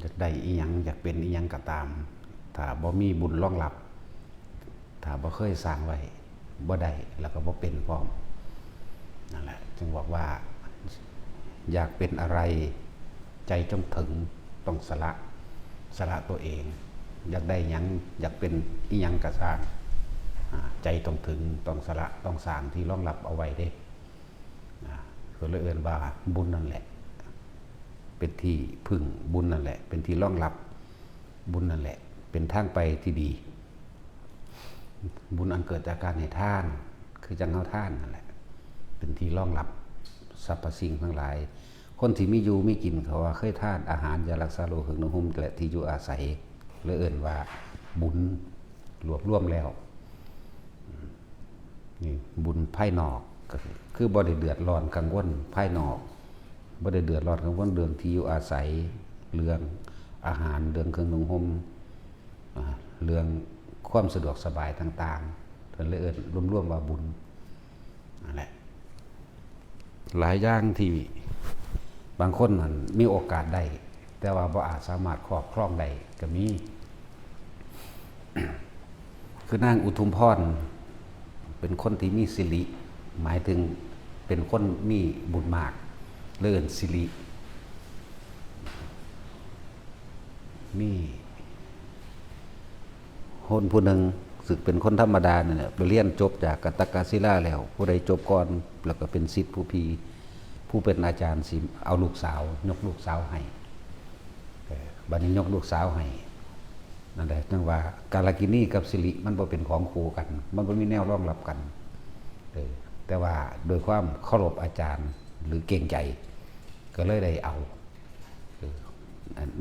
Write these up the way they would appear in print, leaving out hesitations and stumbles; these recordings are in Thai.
อยากได้อีหยังอยากเป็นอีหยังก็ตามถ้าบ่มีบุญรองรับถ้าบ่เคยสร้างไว้บ่ได้แล้วก็บ่เป็นพร้อมนั่นแหละจึงบอกว่าอยากเป็นอะไรใจจงถึงต้องสละตัวเองอยากได้หยังอยากเป็นอีหยังก็สร้างใจต้องถึงต้องสละต้องสร้างที่รองรับเอาไว้เด้ก็เลยเอ่ยว่าบุญนั่นแหละเป็นที่พึ่งบุญนั่นแหละเป็นที่รองรับบุญนั่นแหละเป็นทางไปที่ดีบุญอันเกิดจากการให้ทานคือจังเฮาทานนั่นแหละเป็นที่รองรับสรรพสิ่งทั้งหลายคนที่มีอยู่มีกินเขาว่าเคยทานอาหารยารักษาโรคหึงหนองหุ้มและที่อยู่อาศัยเลยเอ่ยว่าบุญรวบรวมแล้วนี่บุญภายนอกก็คือบ่ได้เดือดร้อนกังวลภายนอกบ่ได้เดือดร้อนกังวลเรื่องที่อยู่อาศัยเรื่องอาหารเรื่องเครื่องนุ่งห่มเรื่องความสะดวกสบายต่างๆเพิ่นเลยเอิ้นรวมๆว่าบุญนั่นแหละหลายอย่างที่บางคนมันมีโอกาสได้แต่ว่าบ่อาจสามารถครอบครองได้ก็มี คือนางอุทุมพรเป็นคนที่มีสิริหมายถึงเป็นคนมีบุญมากเลื่อนสิริมีคนผู้หนึ่งสึกเป็นคนธรรมดาเนี่ยไปเรียนจบจากกัตตกศิลาแล้วผู้ใดจบก่อนแล้วก็เป็นศิษย์ผู้เป็นอาจารย์สิเอาลูกสาวยกลูกสาวให้บัดนี้ยกลูกสาวให้นั่นแหละจังว่ากาลกินีกับสิริมันบ่เป็นของคู่กันมันบ่มีแนวรองรับกันแต่ว่าโดยความเคารพอาจารย์หรือเก่งใจก็เลยได้เอา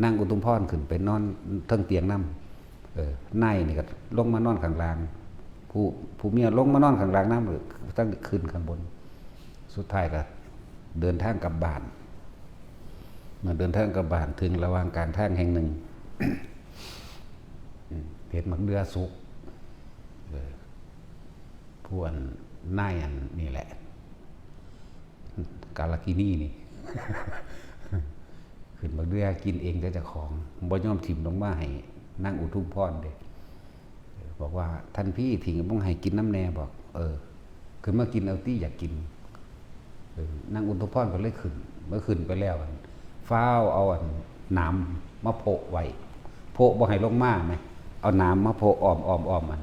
นั่งอุทุมพรขึ้นไปนอนเทิงเตียงน้ำนายนี่ก็ลงมานอนข้างล่างผู้เมียลงมานอนข้างล่างน้ำหรือตั้งขึ้นข้างบนสุดท้ายก็เดินทางกลับบ้านมาเดินทางกลับบ้านถึงระหว่างการทางแห่งหนึ่ง เห็นมักเดือสุกผู้อันนายอันนี่แหละกาลกินีนี่ ขึ้นมักเดือกินเองแต่เจ้าของบ่ยอมถิ่มลงมาให้นั่งอุทุมพรเด้บอกว่าท่านพี่ถิ่งบ่ให้กินน้ำแน่บอกขึ้นมากินเอาตี้อยากกินนั่งอุทุมพรก็เลยขึ้นเมื่อขึ้นไปแล้วฟ้าวเอาอันน้ำมาโปะไว้โปะบ่ให้ลงมาไหมเอาน้ำมาโปะอ้อมมัน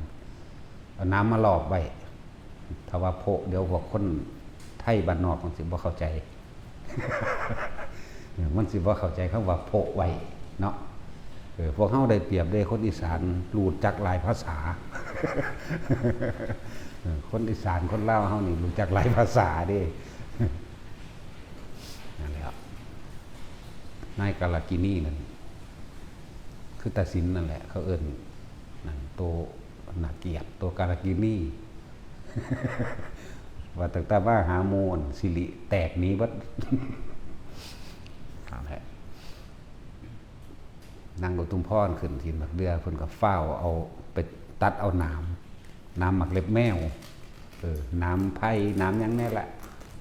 เอาน้ำมาหลอบไว้ถ้าว่าโปะเดี๋ยวพวกคนไทยบ้านนอกมันสิบ่เข้าใจ มันสิบ่เข้าใจคำว่าโปะไว้เนาะพวกเฮาได้เปรียบได้คนอีสานรู้จักหลายภาษา คนอีสานคนลาวเฮานี่รู้จักหลายภาษาเด้นั่นแหละนายกาลกินีนั่นคือตาสินนั่นแหละเขาเอิ้นนั่นโตนาเกียรติโตกาลกินี ว่าตั้งแต่ว่าหาโมนสิริแตกนี้บัด นั่นแหละนางอุทุมพรขึ้นทีมักเดือเพิ่นก็เฝ้าเอาไปตัดเอาน้ำหมักเล็บแมวน้ำไผ่น้ำยังแน่แหละ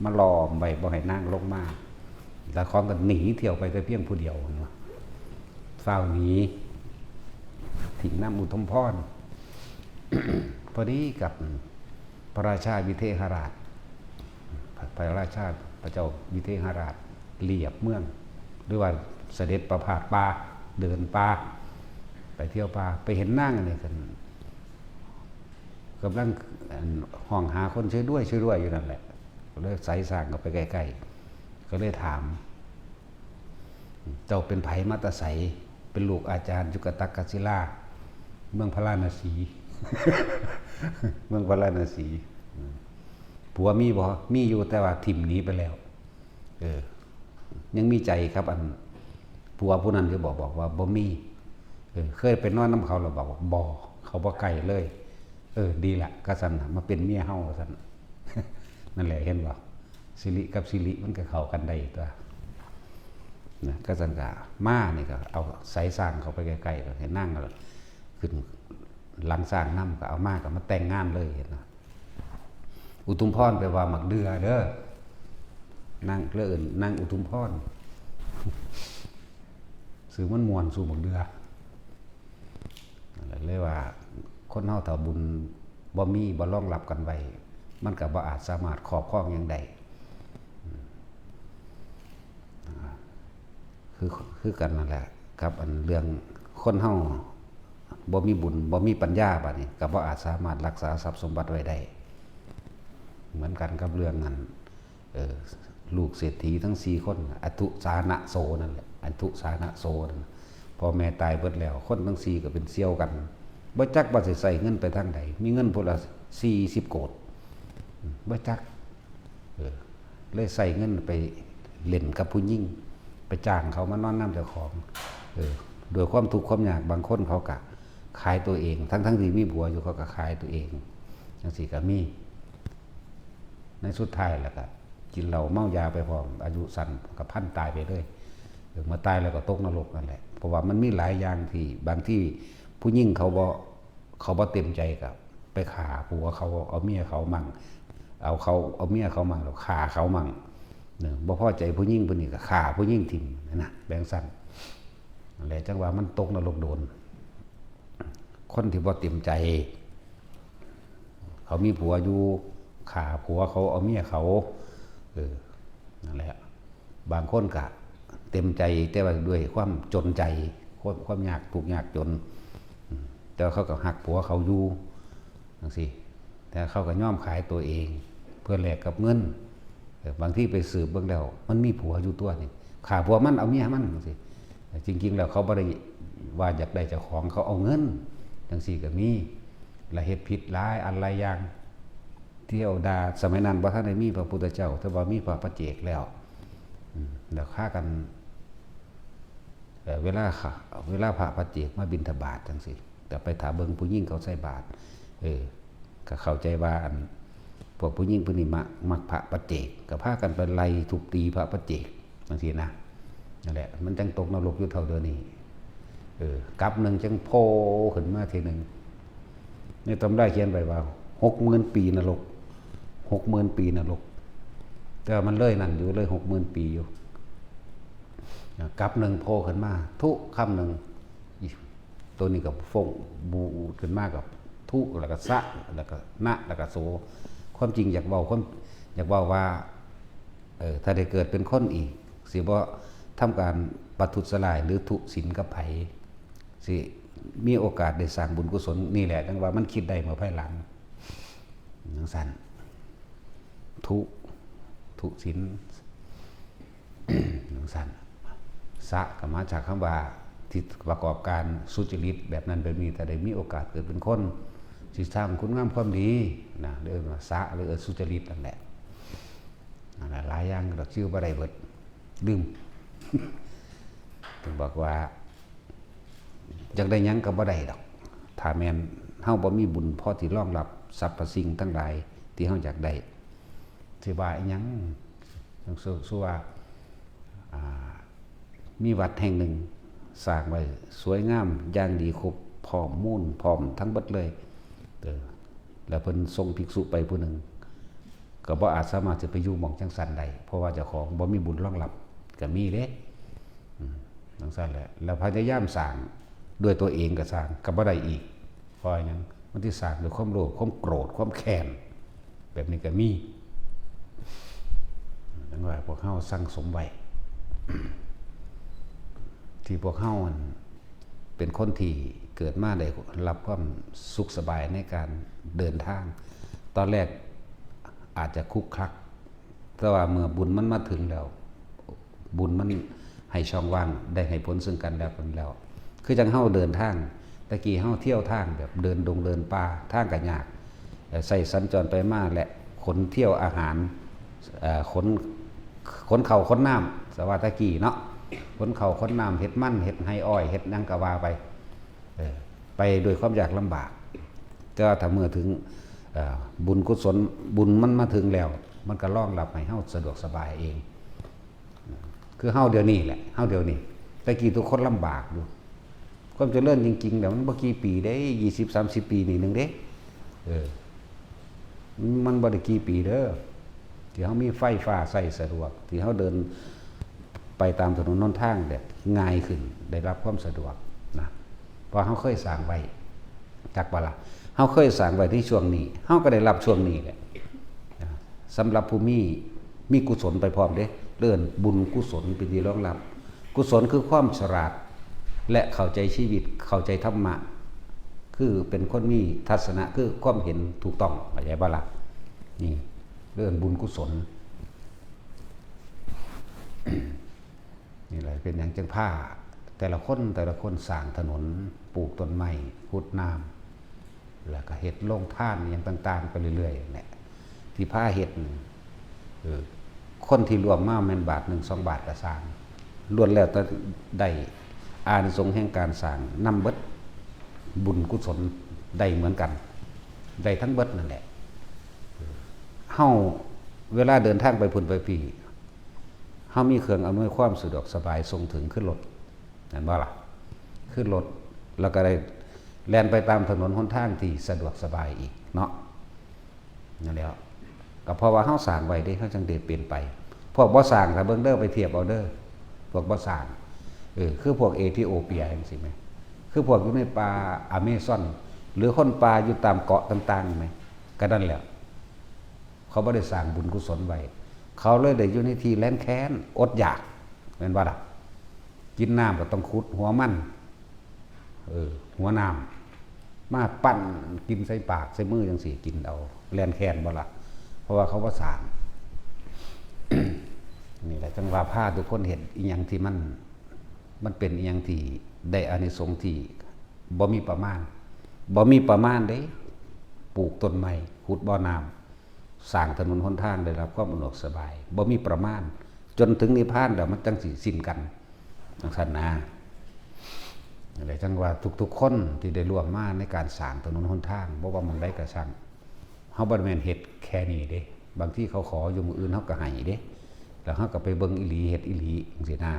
มาล้อมไว้บ่ให้นางลงมาแล้วของก็หนีเที่ยวไปแต่เพียงผู้เดียวเฝ้าหนีทิ้งน้ำอุทุมพร พอดีกับพระราชาวิเทหราชพระราชาพระเจ้าวิเทหราชเลียบเมืองหรือว่าเสด็จประพาสป่าเดินป่าไปเที่ยวป่าไปเห็นนางนี่กันกำลังห้องหาคนช่วยด้วยอยู่นั่นแหละก็เลยใส่สร้างกับไปใกล้ๆก็เลยถามเจ้าเป็นไผมาตะไสเป็นลูกอาจารย์จุกตักกศิลาเมืองพระราณสี เมืองพระราณสีผัวมีบ่มีอยู่แต่ว่าถิ่มหนีไปแล้วยังมีใจครับอันผัวผู้นั้นก็บอกว่าบ่มีเคยไปนอนน้ำเขาเราบอกว่าบ่เขาบ่ไกลเลยดีละก็สั่นมาเป็นเมียเฮาสั่น นั่นแหละเห็นบ่สิริกับสิริมันก็เข้ากันได้ตัวนะก็สั่นก็มานี่ก็เอาสายสร้างเขาไปใกล้ๆก็ให้นั่งก็ขึ้นหลังสร้างน้ำก็เอามาก็มาแต่งงานเลยเห็นนะอุทุมพรแปลว่าหมักเดือเด้อนั่งเลื่อนนั่งอุทุมพร สื่อมันม่วนสู่บักเดือนั่นแหละเลยว่าคนเฮาถ้าบุญบ่มีบ่รองรับกันไว้มันก็บ่อาจสามารถครอบครองหยังได้คือกันนั่นแหละครับอันเรื่องคนเฮาบ่มีบุญบ่มีปัญญาบัดนี้ก็บ่อาจสามารถรักษาทรัพย์สมบัติไว้ได้เหมือนกันกับเรื่องนั้นลูกเศรษฐีทั้ง4คนอทุสานะโสนั่นแหละอทุสานะโสนั่นพอแม่ตายเบิดแล้วคนทั้ง4ก็เป็นเสี่ยวกันบ่จักว่าสิใส่เงินไปทางใดมีเงินพุ่นละ40 โกฏบ่จักเลยใส่เงินไปเล่นกับผู้หญิงไปจ้างเขามานอนน้ำเจ้าของโดยความทุกข์ความยากบางคนเขาก็ขายตัวเองทั้งที่มีผัวอยู่เขาก็ขายตัวเองจังซี่ก็มีในสุดท้ายแล้วก็กินเหล้าเมายาไปพร้อมอายุสั้นก็พันตายไปเลยมาตายแล้วก็ตกนรกนั่นแหละเพราะว่ามันมีหลายอย่างที่บางที่ผู้หญิงเขาบ่เต็มใจกับไปฆ่าผัวเขาเอาเมียเขามั่งเอาเมียเขามั่งแล้วฆ่าเขามั่งเนี่ยบ่พอใจผู้หญิงผู้นี้ก็ฆ่าผู้หญิงทิ้งนะแบ่งสั้นนั่นแหละจังว่ามันตกนรกโดนคนที่บ่เต็มใจเขามีผัวอยู่ฆ่าผัวเขาเอาเมียเขานั่นแหละบางคนก็เต็มใจแต่ว่าด้วยความจนใจความยากทุกข์ยากจนแต่เขาก็หักผัวเขาอยู่จังซี่แต่เขาก็ยอมขายตัวเองเพื่อแลกกับเงินบางที่ไปสืบเบิ่งแล้วมันมีผัวอยู่ตัวนี่ฆ่าผัวมันเอาเมียมันจังซี่จริงๆแล้วเขาบ่ได้ว่าอยากได้เจ้าของเขาเอาเงินจังซี่ก็มีและเฮ็ดผิดหลายอันหลายอย่างเที่ยวด่าสมัยนั้นบ่ทันได้มีพระพุทธเจ้าแต่ว่ามีพระปัจเจกแล้วฆ่ากันเวลาพระปัจเจกมาบิณฑบาตจังซี่แต่ไปถามเบิ่งผู้หญิงเขาใส่บาตรก็เข้าใจว่าพวกผู้หญิงผู้นี้มักพระปัจเจกก็พากันไปไล่ทุบตีพระปัจเจกจังซี่นะนั่นแหละมันจังตกนรกอยู่เท่าเดิมนี้กับหนึ่งจังโผล่ขึ้นมาทีหนึ่งนี่ตำได้เขียนไว้ว่า60,000 ปีนรก60,000 ปีนรกแต่มันเลยนั่นอยู่เลย60,000 ปีอยู่กับหนึ่งโผล่ขึ้นมาทุคำหนึ่งตัวนี้กับฟงบูขึ้นมากับทุแล้วก็สะแล้วก็นะแล้วก็โสความจริงอยากเว้าว่าถ้าได้เกิดเป็นคนอีกสิบ่ทำการปทุสลายหรือทุศีลกับไผสิมีโอกาสได้สร้างบุญกุศลนี่แหละจังว่ามันคิดได้เมื่อภายหลังจังซั่นทุศีลจังซั่นสะก็มาจากคำว่าที่ประกอบการสุจริตแบบนั้นแบบนี้แต่ได้มีโอกาสเกิดเป็นคนสิสร้างคุณงามความดีนะเรียกว่าสะหรือสุจริตนั่นแหละหลายอย่างเราชื่อบ่ได้เบิดลืมถึงบอกว่าอยากได้หยังก็บ่ได้ดอกถ้าแม่นเฮาบ่มีบุญพอที่รองรับสรรพสิ่งทั้งหลายที่เฮาอยากได้สิว่าอีหยังจังสู้ว่ามีวัดแห่งหนึ่งสร้างไว้สวยงามอย่างดีครบพร้อมมูลพร้อมทั้งเบิดเลยแล้วเพิ่นส่งภิกษุไปผู้หนึ่งก็บ่อาจสามารถจะไปอยู่หม่องจังซั่นได้เพราะว่าเจ้าของบ่มีบุญรองรับก็มีเด้จังซั่นแหละแล้วพยายามสร้างด้วยตัวเองก็สร้างก็บ่ได้อีกเพราะหยังมันที่สร้างด้วยความโลภความโกรธความแค้นแบบนี้ก็มีดังว่าพวกเฮาสั่งสมไว้ที่พวกเฮาเป็นคนที่เกิดมาได้รับความสุขสบายในการเดินทางตอนแรกอาจจะคุกคลักแต่ว่าเมื่อบุญมันมาถึงแล้วบุญมันให้ช่องว่างได้ให้ผลซึ่งกันและกันแล้วคือจังเฮาเดินทางตะกี้เฮาเที่ยวทางแบบเดินดงเดินป่าทางก็ยากใส่สัญจรไปมาและขนเที่ยวอาหารขนข้าวขนน้ำสวัสดิ์กี้เนาะขนข้าวขนน้ำเฮ็ดมันเฮ็ดไห้อ้อยเฮ็ดหยังก็ว่าไปโดยความยากลำบากแต่ถ้าเมื่อถึงบุญกุศลบุญมันมาถึงแล้วมันก็รองรับให้เฮาสะดวกสบายเองคือเฮาเดี๋ยวนี้แหละเฮาเดี๋ยวนี้แต่กี้ทุกคนลำบากอยู่ความเจริญจริงๆเดี๋ยวมันบ่กี่ปีได้20-30 ปีนี่นึงเด้มันบ่ได้กี่ปีเด้อที่เฮามีไฟฟ้าใช้สะดวกที่เฮาเดิน ไปตามถนนหนทางแบบง่ายขึ้นได้รับความสะดวกนะเพราะเฮาเคยสร้างไว้จักบ่ล่ะเฮาเคยสร้างไว้ที่ช่วงนี้เฮาก็ได้รับช่วงนี้แหละสำหรับผู้มีกุศลไปพร้อมเด้เรื่องบุญกุศลเป็นที่รองรับกุศลคือความฉลาดและเข้าใจชีวิตเข้าใจธรรมะคือเป็นคนมีทัศนะคือความเห็นถูกต้องเข้าใจบ่ล่ะนี่เรื่องบุญกุศล นี่แหละเป็นอย่างจังผ้าแต่ละคนสร้างถนนปลูกต้นไม้ขุดน้ำแล้วก็เฮ็ดโรงท่านอย่างต่างๆไปเรื่อยๆเนี่ยที่ผ้าเฮ็ดคนที่รวมมาแม่นบาท1-2 บาทก็สร้างล้วนแล้วแต่ได้อานิสงส์แห่งการสร้างนำเบิดบุญกุศลได้เหมือนกันได้ทั้งเบิดนั่นแหละเฮาเวลาเดินทางไปพุ่นไปพี่เฮามีเครื่องอำนวยความสะดวกสบายส่งถึงขึ้นรถนั่นบ่ล่ะขึ้นรถแล้วก็ได้แล่นไปตามถนนหนทางที่สะดวกสบายอีกเนาะนั่นแหละก็เพราะว่าเฮาสร้างไว้ได้เฮาจังได้เปลี่ยนไปพวกบ่สร้างถ้าเบิ่งเด้อไปเทียบเอาเด้อพวกบ่สร้างคือพวกเอธิโอเปียจังซี่แหมคือพวกอยู่ในป่าอเมซอนหรือคนป่าอยู่ตามเกาะต่างๆแหมก็นั่นแหละเขาบ่ได้สร้างบุญกุศลไว้เขาเลยได้อยู่ในที่แล้นแค้นอดอยากแม่นบ่ล่ะกินน้ำก็ต้องขุดหัวมันหัวน้ำมาปั่นกินใส่ปากใส่มือจังซี่กินเอาแล้นแค้นบ่ล่ะเพราะว่าเขาบ่สร้าง นี่แหละจังว่าพาทุกคนเห็นอีหยังที่มันเป็นอีหยังที่ได้อานิสงส์ที่บ่มีประมาณเด้ปลูกต้นไม้ขุดบ่อน้ำสร้างถนนหนทางได้รับความสะดวกสบายบ่มีประมาณจนถึงนิพพานแล้วมันจังสิสิ้นกันจังซั่นนะอะไรจังว่าทุกๆคนที่ได้ร่วมมาในการสร้างถนนหนทางบ่ว่ามันได้ก็ช่างเฮาบ่ได้แม่นเฮ็ดแค่นี้เด้บางที่เขาขออยู่มื้ออื่นเฮาก็ให้เด้แล้วเฮาก็ไปเบิ่งอีหลีเฮ็ดอีหลีจังซี่นะ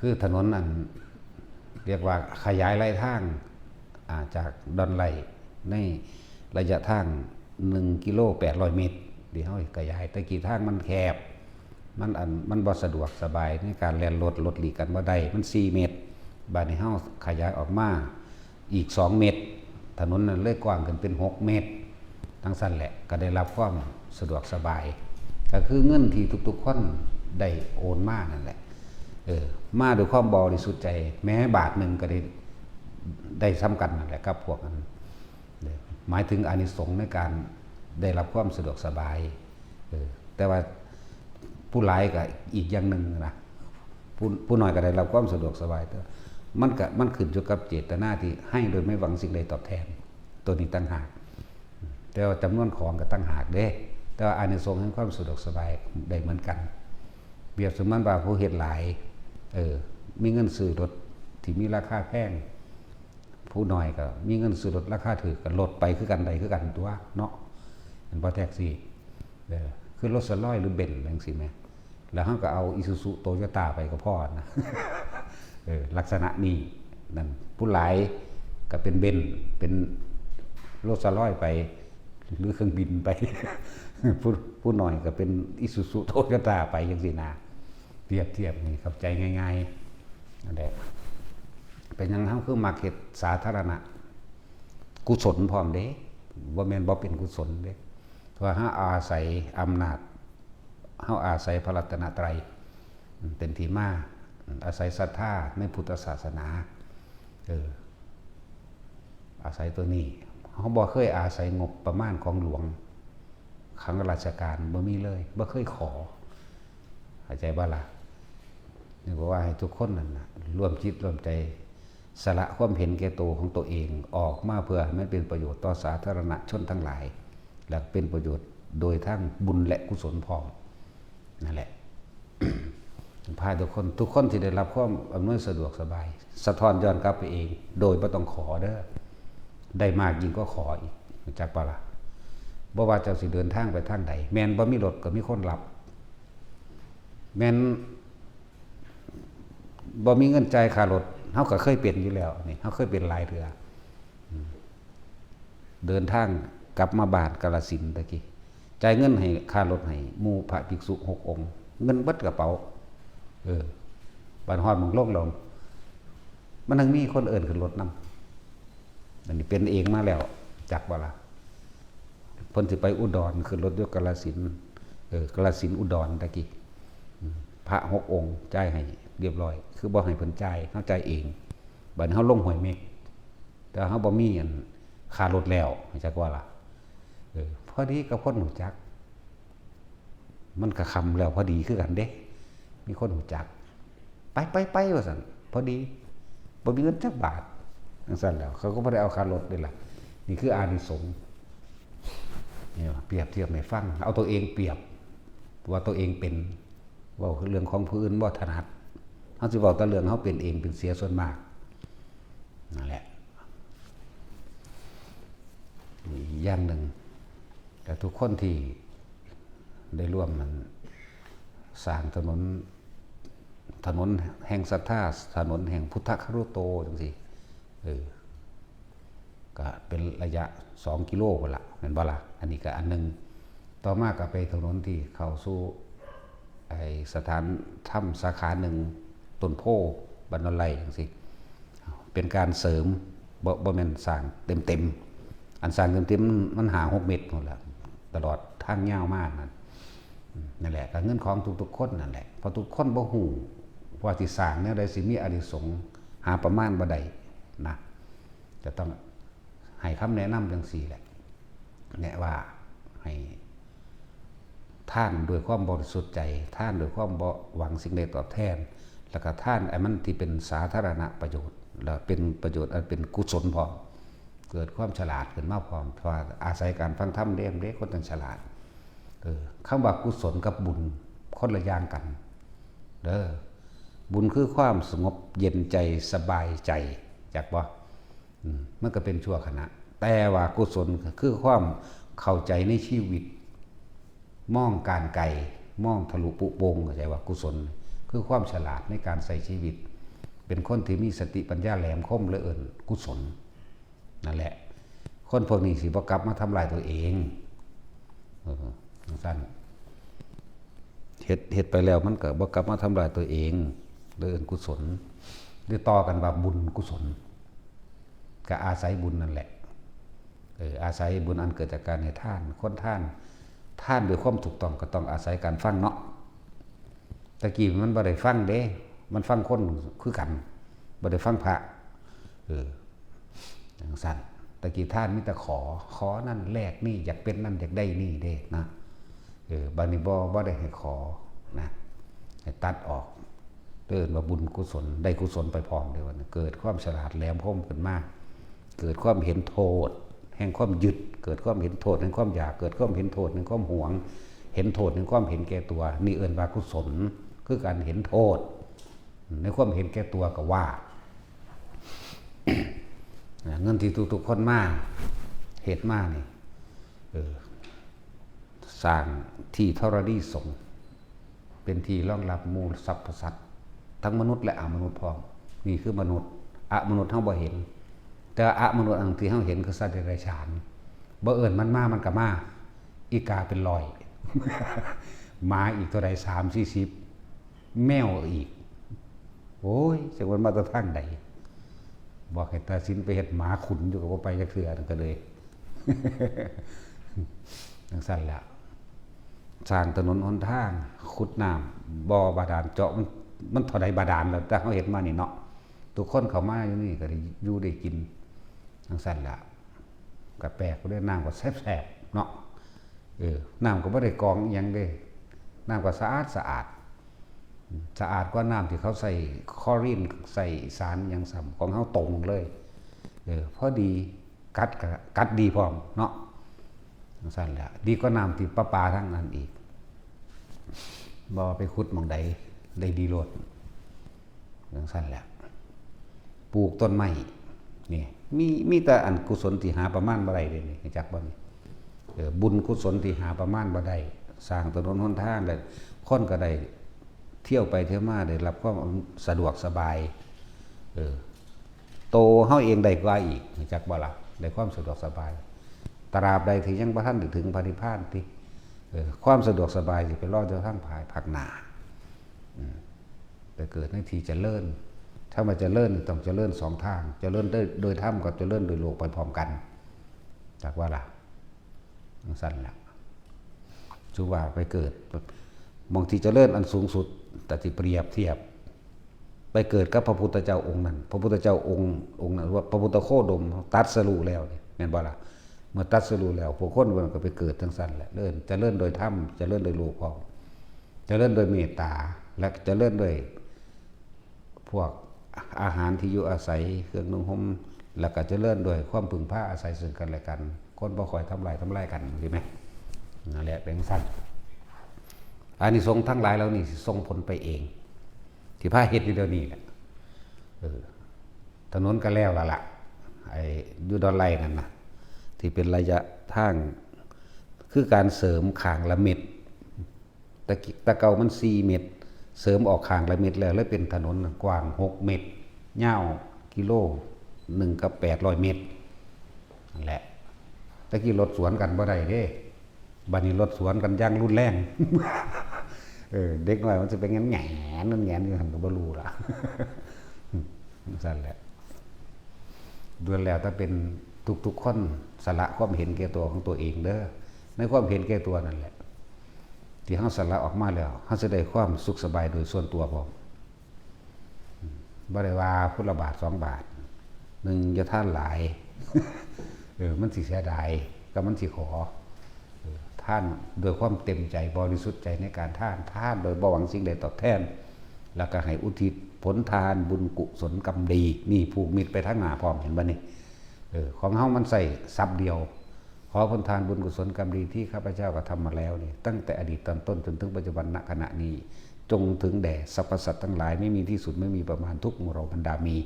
คือถนนนั้นเรียกว่าขยายไหลทางจากดอนไหลในระยะทาง1กิโล800 เมตรเดี๋ยวเฮาขยายแต่กี่ทางมันแคบมันบ่สะดวกสบายในการแล่นรถหลีกกันบ่ได้มัน4 เมตรบัดนี้เฮาขยายออกมาอีก2 เมตรถนนนั้นเลยกว้างขึ้นเป็น6 เมตรทั้งสั้นแหละก็ได้รับความสะดวกสบายก็คือเงินที่ทุกๆคนได้โอนมานั่นแหละมาด้วยความบริสุทธิ์ใจแม้บาทหนึ่งก็ได้ซ้ำกันนั่นแหละครับพวกนั้นหมายถึงอานิสงส์ในการได้รับความสะดวกสบายแต่ว่าผู้หลายก็อีกอย่างหนึ่งนะผู้น้อยก็ได้รับความสะดวกสบายแต่มันขึ้นอยู่กับเจตนาที่ให้โดยไม่หวังสิ่งใดตอบแทนตัวนี้ตั้งหากแต่ว่าจำนวนของก็ตั้งหากเด้แต่ว่าอานิสงส์แห่งความสะดวกสบายได้เหมือนกันเปรียบเสมือนว่าผู้เฮ็ดหลายมีเงินซื้อรถที่มีราคาแพงผู้น้อยก็มีเงินซื้อรถราคาถูกก็ลดไปคือกันใดคือกันตัวเนาะเป็นบ่แท็กซี่คือรถสลอยหรือเบนซ์จังซี่แหมแล้วเฮาก็เอาอิซูซุโตโยต้าไปก็พอนะ ลักษณะนี้นั่นผู้หลายก็เป็นเบนซ์เป็นรถสลอยไปหรือเครื่องบินไป ผู้น้อยก็เป็นอิซูซุโตโยต้าไปจังซี่นะเทียบนี่เข้าใจง่ายๆนั่นแหละเป็นยังเฮาคือมักเฮ็ดสาธารณะกุศลพร้อมเด้บ่แม่นบ่เป็นกุศลเด้เพราะเฮาอาศัยอำนาจเฮาอาศัยพระรัตนตรัยเป็นที่มาอาศัยศรัทธาในพุทธศาสนาอาศัยตัวนี้เฮาบ่เคยอาศัยงบประมาณของหลวงครั้งราชการบ่มีเลยบ่เคยขอเข้าใจบ่ล่ะนี่ก็ว่าให้ทุกคนนั่นน่ะร่วมจิตร่วมใจสละความเห็นแก่ตัวของตัวเองออกมาเพื่อให้มันเป็นประโยชน์ต่อสาธารณชนทั้งหลายและเป็นประโยชน์โดยทั้งบุญและกุศลพร้อมนั่นแหละ พาทุกคนที่ได้รับความอำนวยสะดวกสบายสะท้อนย้อนกลับไปเองโดยบ่ต้องขอเด้อได้มากยิ่งก็ขออีกจักบ่ล่ะบ่ว่าเจ้าสิเดินทางไปทางใดแม่นบ่มีรถก็มีคนรับแม่นบ่มีเงินจ่ายค่ารถเฮาก็เคยเป็นอยู่แล้วนี่เฮาเคยเป็นหลายเทื่อเดินทางกลับมาบ้านกาฬสินธุ์ตะกี้ จ่ายเงินให้ค่ารถให้หมู่พระภิกษุ6 องค์เงินเบิดกระเป๋าบัดฮอดหม้องลงแล้วมันทั้งมีคนเอิ้นขึ้นรถนำอันนี้เป็นเองมาแล้วจักบ่ล่ะเพิ่นสิไปอุดรขึ้นรถยกกาฬสินธุ์กาฬสินธุ์อุดรตะกี้พระ6 องค์จ่ายให้เรียบร้อยคือบ่ให้เพิ่นจ่ายเฮาจ่ายเองบัดเฮาลงห้วยเมฆแต่เฮาบ่มีอันค่ารถแล้วจักว่าล่ะพอดีกับคนรู้จักมันก็คำแล้วพอดีคือกันเด้มีคนรู้จักไปว่าซั่นพอดีบ่มีเงินจักบาทจังซั่นแล้วเขาก็บ่ได้เอาค่ารถเลยล่ะนี่คืออานิสงส์เนี่ยเปรียบเทียบให้ฟังเอาตัวเองเปรียบว่าตัวเองเป็นเว้าเรื่องของผู้อื่นบ่ถนัดเฮาสิเว้าแต่เรื่องเฮาเป็นเองเป็นเสียส่วนมากนั่นแหละอีกอย่างหนึ่งแต่ทุกคนที่ได้ร่วมมันสร้างถนนแห่งศรัทธาถนนแห่งพุทธครุโตจังซี่ก็เป็นระยะ2 กิโลพุ่นล่ะแม่นบ่ล่ะอันนี้ก็อันนึงต่อมาก็ไปถนนที่เข้าสู่ไอ้สถานถ้ำสาขาหนึ่งต้นโพบรรณไลจังซี่เป็นการเสริมบ่แม่นสร้างเต็มอันสร้างเต็มมันหา6 เมตรพุ่นล่ะตลอดทางยาวมากนั่นแหละก็เงินของทุกๆคนนั่นแหละเพราะทุกคนบ่ฮู้ว่าสิสร้างแนวใดสิมีอานิสงส์หาประมาณบ่ได้นะจะต้องให้คำแนะนำจังซี่แหละแนะว่าให้ท่านด้วยความบริสุทธิ์ใจท่านด้วยความบ่หวังสิ่งใดตอบแทนแล้วก็ท่านไอ้มันที่เป็นสาธารณประโยชน์แล้วเป็นประโยชน์อันเป็นกุศลพร้อมเกิดความฉลาดขึ้นมาพร้อมเพราะอาศัยการฟังธรรมเด้คนต้องฉลาดคำว่ากุศลกับบุญคนละอย่างกันเด้อบุญคือความสงบเย็นใจสบายใจจักบ่มันก็เป็นชั่วขณะแต่ว่ากุศลคือความเข้าใจในชีวิตมองการไกลมองทะลุปุโปงเข้าใจว่ากุศลคือความฉลาดในการใช้ชีวิตเป็นคนที่มีสติปัญญาแหลมคมเลยกุศลนั่นแหละคนพวกนี้สิบ่กลับมาทำลายตัวเองสั้นเฮ็ดไปแล้วมันก็บ่กลับมาทำลายตัวเองเลยกุศลหรือต่อกันว่าบุญกุศลก็อาศัยบุญนั่นแหละอาศัยบุญอันเกิดจากการให้ทานคนท่านด้วยความถูกต้องก็ต้องอาศัยการฟังเนาะตะกี้มันบ่ได้ฟังเด้มันฟังคนคือกันบ่ได้ฟังพระจังซั่นตะกี้ท่านมีแต่ขอนั่นแลกนี่อยากเป็นนั่นอยากได้นี่เด้นะบัดนี้บ่ได้ให้ขอนะให้ตัดออกว่าบุญกุศลได้กุศลไปพร้อมเด้อว่าเกิดความฉลาดแหลมคมขึ้นมาเกิดความเห็นโทษแห่งความยึดเกิดความเห็นโทษแห่งความอยากเกิดความเห็นโทษแห่งความหวงเห็นโทษแห่งความเห็นแก่ตัวนี่ว่ากุศลคือการเห็นโทษในความเห็นแก่ตัวก็ว่า เงินที่ทุกคนมาเหตุมานี่สร้างที่ธรณีสงฆ์เป็นที่รองรับหมู่สรรพสัตว์ทั้งมนุษย์และอมนุษย์พร้อมนี่คือมนุษย์อมนุษย์เฮาบ่เห็นแต่อมนุษย์อันที่เฮาเห็นคือสัตว์เดรัจฉานบ่เอิ้นมันมามันก็มาอีกาเป็นร้อยหมาอีกเท่าใด30-40แมวอีกโอ้ยจักมันมาแต่ทางใดบอกให้ตาสินไปเฮ็ดหมาขุนอยู่กับบ่ไปจักเทื่อนั่นก็เลยจังซั่นแหละสร้างถนนหนทางขุดน้ำบ่อบาดาลเจาะมันเท่าใดบาดาลแล้วแต่เฮาเฮ็ดมานี่เนาะทุกคนเข้ามาอยู่นี่ก็ได้อยู่ได้กินจังซั่นแหละก็แปลกด้วยน้ำก็แซ่บๆเนาะน้ำก็บ่ได้กรองอีหยังเด้น้ำก็สะอาดกว่าน้ำที่เขาใส่คลอรีนใส่สารอย่างซ้ำของเฮาตรงเลยพอดีกัดดีพร้อมเนาะจังซั่นแหละดีกว่าน้ำที่ประปาทั้งนั้นอีกบ่ไปขุดหม่องใดได้ดีโลดจังซั่นแหละปลูกต้นไม้นี่มีแต่อันกุศลที่หาประมาณบ่ได้เด้นี่จักบ่นี่บุญกุศลที่หาประมาณบ่ได้สร้างถนนหนทางแล้วคนก็ได้เที่ยวไปเที่ยวมาได้รับความสะดวกสบายโตเฮาเองได้กว่าอีกจักบ่ล่ะได้ความสะดวกสบายตราบใดที่ยังบ่ทันถึงพระนิพพานติ ความสะดวกสบายสิไปรอดเจ้าทั้งภายภาคหน้าไปเกิดในที่เจริญถ้ามาเจริญต้องเจริญสองทางเจริญโดยธรรมกับเจริญโดยโลกไปพร้อมกันจากว่าล่ะสั้นแล้วชูว่าไปเกิดบางทีเจริญอันสูงสุดแต่ที่เปรียบเทียบไปเกิดกับพระพุทธเจ้าองค์นั้นพระพุทธเจ้าองค์นั้นว่าพระพุทธโคดมตัดสรู้แล้วแม่นบ่ล่ะเมื่อตัดสรู้แล้วพวกคนมันก็ไปเกิดทั้งสั้นแหละจะเลื่อนโดยธรรมจะเลื่อนโดยโลกพร้อมจะเลื่อนโดยเมตตาและจะเลื่อนโดยพวกอาหารที่อยู่อาศัยเครื่องนุ่งห่มแล้วก็จะเลื่อนโดยความพึ่งพาอาศัยซึ่งกันและกันคนบ่ค่อยทำลายกันใช่ไหมนั่นแหละเป็นสั้นอานิสงส์ทั้งหลายแล้วนี่ส่งผลไปเองที่พาเฮ็ดอยู่เดี๋ยวนี้แหละถนนก็แล้วล่ะไอ้อยู่ดอนไร่นั่นนะที่เป็นระยะทางคือการเสริมข้างละเม็ดตะเกามัน4 เมตรเสริมออกข้างละเม็ดแล้วเป็นถนนกว้าง6 เมตรยาวกิโล1 กับ 800 เมตรนั่นแหละตะกี้รถสวนกันบ่ได้เด้บัดนี้รถสวนกันอย่างรุนแรงเด็กน้อยมันจะเป็นแง่นอยู่หั่นก็บ่รู้ล่ะสั่นแหละด้วยแล้วถ้าเป็นทุกคนสละความเห็นแก่ตัวของตัวเองเด้อในความเห็นแก่ตัวนั่นแหละที่เฮาสละออกมาแล้วเฮาจะได้ความสุขสบายโดยส่วนตัวพร้อมบ่ได้ว่าพุทธบาท2 บาท1อย่าท่านหลายมันสิเสียดายก็มันสิขอท่านโดยความเต็มใจบริสุทธิ์ใจในการท่านโดยบ่หวังสิ่งใดตอบแทนแล้วก็ให้อุทิศผลทานบุญกุศลกรรมดีนี่ผูกมิตรไปทั้งหน้าพร้อมเห็นบ่นี่ของเฮามันใส่ซับเดียวขอผลทานบุญกุศลกรรมดีที่ข้าพเจ้ากระทำมาแล้วนี่ตั้งแต่อดีตตอนต้นจนถึงปัจจุบันณขณะนี้จงถึงแด่สรรพสัตว์ทั้งหลายไม่มีที่สุดไม่มีประมาณทุกหมู่เราบรรดามี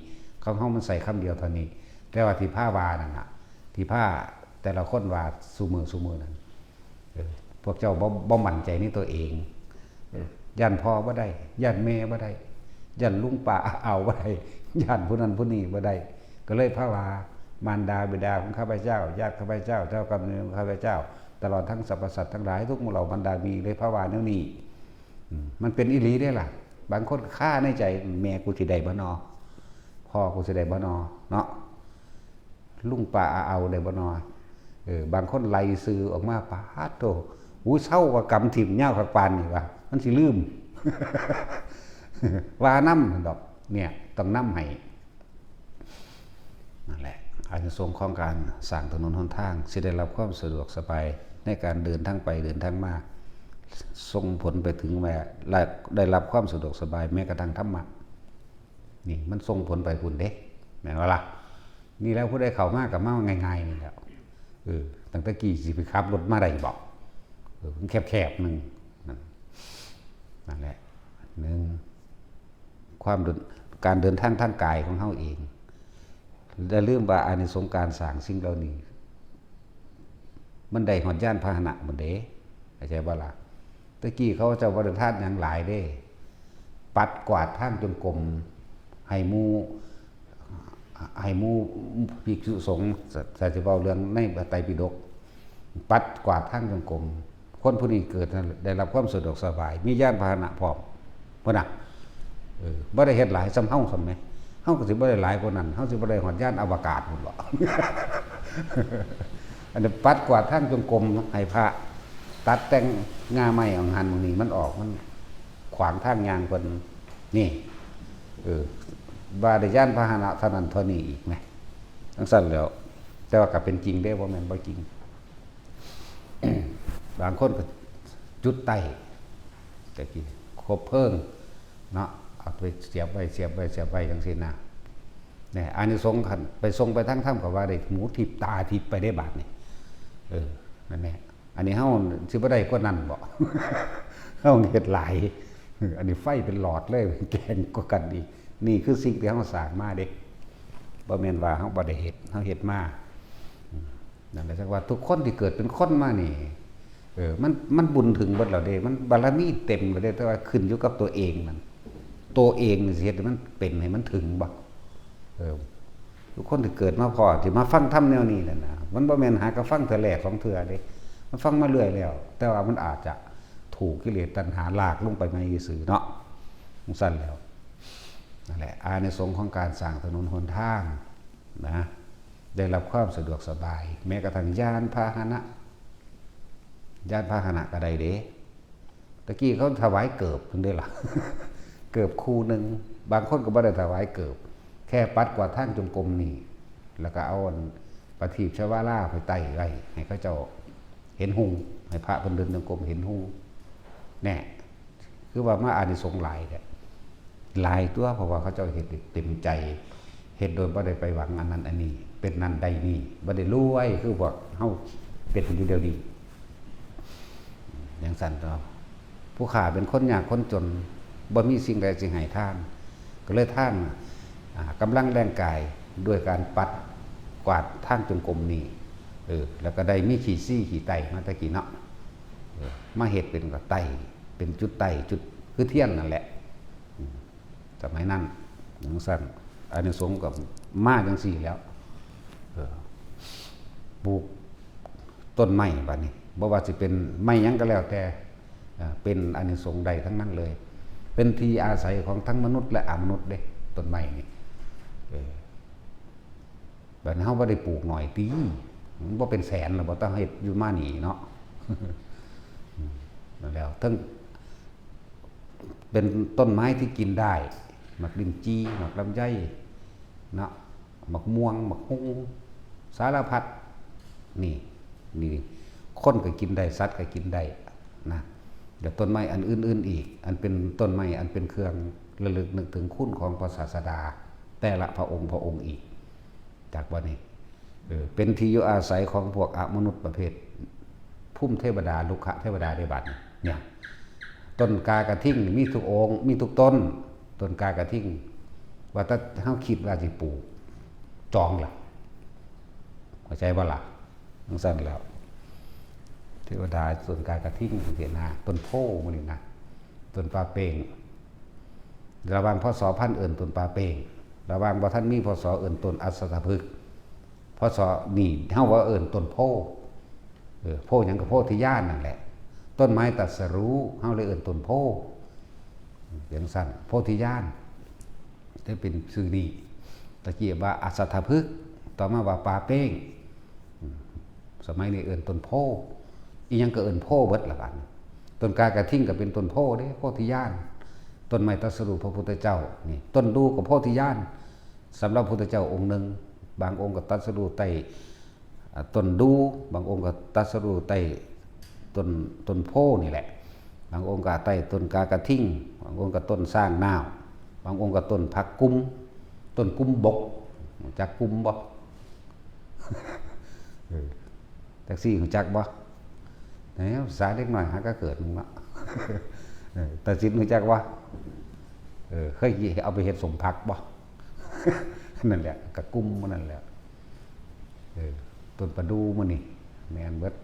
ของเฮามันใส่คำเดียวเท่านี้แต่ว่าที่ผ้าวานั่นน่ะที่ผ้าแต่ละคนวาซุมือนั่นพวกเจ้าบ่มั่นใจในตัวเองย่านพ่อบ่ได้ย่านแม่บ่ได้ย่านลุงป้าเอาบ่ได้ย่านผู้นั้นผู้นี้บ่ได้ก็เลยพระวามารดาบิดาของข้าพเจ้าญาติข้าพเจ้าเจ้ากรรมนายเวรของข้าพเจ้าตลอดทั้งสรรพสัตว์ทั้งหลายทุกหมู่เหล่าบรรดามีเลยพระวาแนวนี้มันเป็นอีหลีได้ล่ะบางคนฆ่าในใจแม่กูสิได้บ่นอพ่อกูสิได้บ่นอเนาะลุงป้าเอาได้บ่นอบางคนไล่ซื้อออกมาปาดโตเศร้าว่ากรรมถิ่มเหย้าคักปานนี่ว่ามันสิลืม ว่าน้ำดอกเนี่ยต้องน้ำให้นั่นแหละอานิสงส์ของการสร้างถนนหนทางสิได้รับความสะดวกสบายในการเดินทางไปเดินทางมาส่งผลไปถึงแม้ได้รับความสะดวกสบายแม้กระทั่งธรรมะนี่มันส่งผลไปพุ่นเด้แม่นว่าล่ะนี่แล้วผู้ใดเข้ามากับมาง่ายๆนี่แหละตั้งแต่กี่สิไปขับรถมาได้บอกมันแคบๆนึงนั่นแหละการเดินทางทางกายของเฮาเองได้ลืมว่าอานิสงส์การสร้างสิ่งเหล่านี้มันได้หอดย่านพาหนะหมดเด้เข้าใจบ่ล่ะตะกี้เขาจะบริทานอย่างหลายเด้ปัดกวาดทางจนกลมให้หมู่ภิกษุสงฆ์สัจเว้าเรื่องในไตรปิฎกปัดกวาดทางจงกรมคนผู้นี้เกิดได้รับความสะดวกสบายมียานพาหนะพร้อมพุ่นน่ะบ่ได้เฮ็ดหลายซ้ำเฮาซั่นแหมเฮาก็สิบ่ได้หลายกว่านั้นเฮาสิบ่ได้ฮอดยานอวกาศพุ่นบ่ อันนี้ปัดกวาดทางจงกรมให้พระตัดแต่งงาไม้ของหันนี่มันออกมันขวางทางยางเพิ่นนี่ว่าได้ย่านพาหนะเท่านั้นเท่านี้อีกไหมทั้งสั้นแล้วแต่ว่ากับเป็นจริงได้ว่ามันบ่จริง บางคนก็จุดไต้แต่กี้คบเพิ่งเนาะเอาไปเสียบไว้จังซี่นะเนี่ยอานิสงส์ขันไปทรงไปทั้งถ้ำกับว่าได้หูทิพตาทิพไปได้บาทนี่นั่นแหละอันนี้เฮาสิบ่ได้กว่านั้นบ่ เฮาเฮ็ดหลายอันนี้ไฟเป็นหลอดเลยแกงกว่ากันดีนี่คือสิ่งที่เฮาสร้างมาเด้บ่แม่นว่าเฮาบ่ได้เฮ็ดเฮาเฮ็ดมานั่นแหละจักว่าทุกคนที่เกิดเป็นคนมานี่มันบุญถึงเบิดแล้วเด้มันบารมีเต็มแล้วเด้แต่ว่าขึ้นอยู่กับตัวเองมันตัวเองสิเฮ็ดให้มันเป็นให้มันถึงบ่ทุกคนที่เกิดมาพอที่มาฟังธรรมแนวนี้นั่นน่ะมันบ่แม่นหากะฟังเทื่อแรก2 เทื่อเด้ มันฟังมาเรื่อยแล้วแต่ว่ามันอาจจะถูกกิเลสตัณหาลากลงไปในสื่อเนาะมันสั้นแล้วนั่นแหละอานิสงส์ของการสร้างถนนหนทางนะได้รับความสะดวกสบายแม้กระทั่งยานพาหนะก็ได้เด้ตะกี้เขาถวายเกิบถึงได้ล่ะ เกิบคู่หนึ่งบางคนก็บ่ได้ถวายเกิบแค่ปัดกวาดทางจงกรมนี่แล้วก็เอาประทีปชวาล่าไปไต่ไว้ให้เขาเจ้าเห็นหุงให้พระเพิ่นเดินจงกรมเห็นหุงแน่คือว่ามาอานิสงส์หลายแท้หลายตัวเพราะว่าเขาเจ้าเฮ็ดเต็มใจเฮ็ดโดยบ่ได้ไปหวังอันนั้นอันนี้เป็นนั่นได้นี่บ่ได้รวยคือพวกเฮาเป็นอยู่เดียวนี้อย่างสั่นเนาะผู้ขาเป็นคนยากคนจนบ่มีสิ่งใดสิให้ทานก็เลยท่านกำลังแรงกายด้วยการปัดกวาดทางจงกรมนี่แล้วก็ได้มีขี่ซี่ขี่ไตมาตะกี้เนาะมาเฮ็ดเป็นก็ไตเป็นจุดไตจุดคือเทียนนั่นแหละสมัยนั้นอย่างสั่นอานิสงส์ก็มาจังซี่แล้วปลูกต้นไม้บัดนี้บ่ว่าสิเป็นไม้หยังก็แล้วแต่เป็นอานิสงส์ใดทั้งนั้นเลยเป็นที่อาศัยของทั้งมนุษย์และอมนุษย์เด้ต้นไม้นี่บัดนี้เฮาบ่ได้ปลูกหน่อยติมันบ่เป็นแสนแล้วบ่ต้องเฮ็ดอยู่มานี่เนาะ นั่นแล้วทั้งเป็นต้นไม้ที่กินได้หมักลิ้นจี่หมักลำไยเนาะหมักม่วงหมักฮุ้งสารพัดนี่คนก็กินได้สัตว์ก็กินได้นะเดี๋ยวต้นไม้อันอื่นๆอีกอันเป็นต้นไม้อันเป็นเครื่องระลึกนึกถึงคุณของพระศาสดาแต่ละพระองค์อีกจากวันนี้เป็นที่อยู่อาศัยของพวกอมนุษย์ประเภทพุ่มเทวดาลุกขะเทวดาได้บัดเนี่ยต้นกากระทิ่งมีทุกองค์มีทุกต้นกากระทิ่งว่าถ้าเฮาคิดว่าสิปลูกจองล่ะเข้าใจบ่ล่ะทั้งสั้นแล้วเทวดาต้นกากระทิ่งเห็นนะต้นโพมื้อนี้นะต้นปาเป้งระหว่างพศพันเอิ้นต้นปาเป้งระหว่างบ่ทันมีพศเอิ้นต้นอัศทพฤกษ์พศนี่เฮาว่าเอิ้นต้นโพโพหยังก็โพธิญาณนั่นแหละต้นไม้ตรัสรู้เฮาเลยเอิ้นต้นโพอย่างสั้นโพธิญาณได้เป็นชื่อนี้ตะกี้ว่าอัศทพฤกษ์ต่อมาว่าปาเป้งสมัยนี้เอิ้นต้นโพอีหยังก็เอิ้นโพเบิดละบัดต้นกากระทิ่งก็เป็นต้นโพเด้โพธิญาณต้นไม้ตรัสรู้พระพุทธเจ้านี่ต้นดูก็โพธิญาณสำหรับพระพุทธเจ้าองค์หนึ่งบางองค์ก็ตรัสรู้ใต้ต้นดูบางองค์ก็ตรัสรู้ใต้ต้นโพนี่แหละบางองค์ก็ใต้ต้นกากระทิ่งบางองค์ก็ต้นสร้างนาวบางองค์ก็ต้นผักกุ้มต้นกุ้มบกจักกุ้มบ่ แท็กซี่รู้จักบ่ไหนสาเล็กหน่อยหาก็เกิดมึงละ แต่สิรู้จักว่าเคยเอาไปเฮ็ดสมผักบ่ นั่นแหละกะกุ้มมันนั่นแหละต้นประดูมื้อนี่แม่นเบิด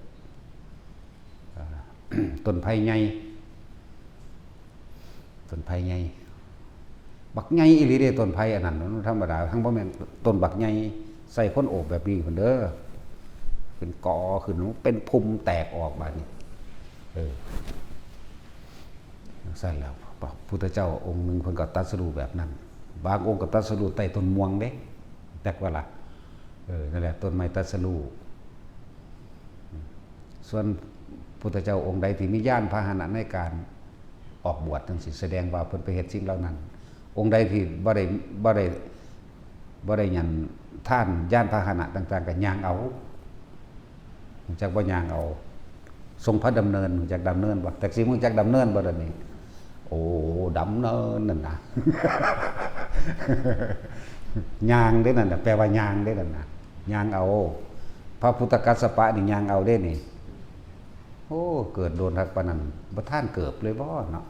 ต้นไผ่ใหญ่บักใหญ่อีหลีเด้ต้นไผ่อันนั้นธรรมดาทั้งบ่แม่นต้นบักใหญ่ใส่คนโอบแบบนี้พุ่นเด้อเป็นกอขึ้นเป็นพุ่มแตกออกบาดนี้ใส่แล้วพระพุทธเจ้าองค์หนึ่งเพิ่นก็ตรัสรู้แบบนั้นบางองค์ก็ตรัสรู้ใต้ต้นม่วงเด้แตกว่าล่ะนั่นแหละต้นไม้ตรัสรู้ส่วนพุทธเจ้าองค์ใดที่มีญาณพาหนะในการออกบวชจังซี่แสดงว่าเพิ่นไปเฮ็ดสิ่งเหล่านั้นองค์ใดที่บ่ได้หยันท่านญาณพาหนะต่างๆก็ย่างเอารู้จักบ่ย่างเอาทรงพระดำเนินรู้จักดำเนินบ่แต่สิรู้จักดำเนินบ่ดันนี้โอ้ดำเนินนั่นน่ะ ย่างเด้นั่นน่ะแปลว่าย่างเด้นั่นน่ะย่างเอาพระพุทธกัสสปะนี่ย่างเอาเด้นี่โอ้เกิดโดนทักปานนั้นบ่ท่านเกิบเลยบ่เนาะ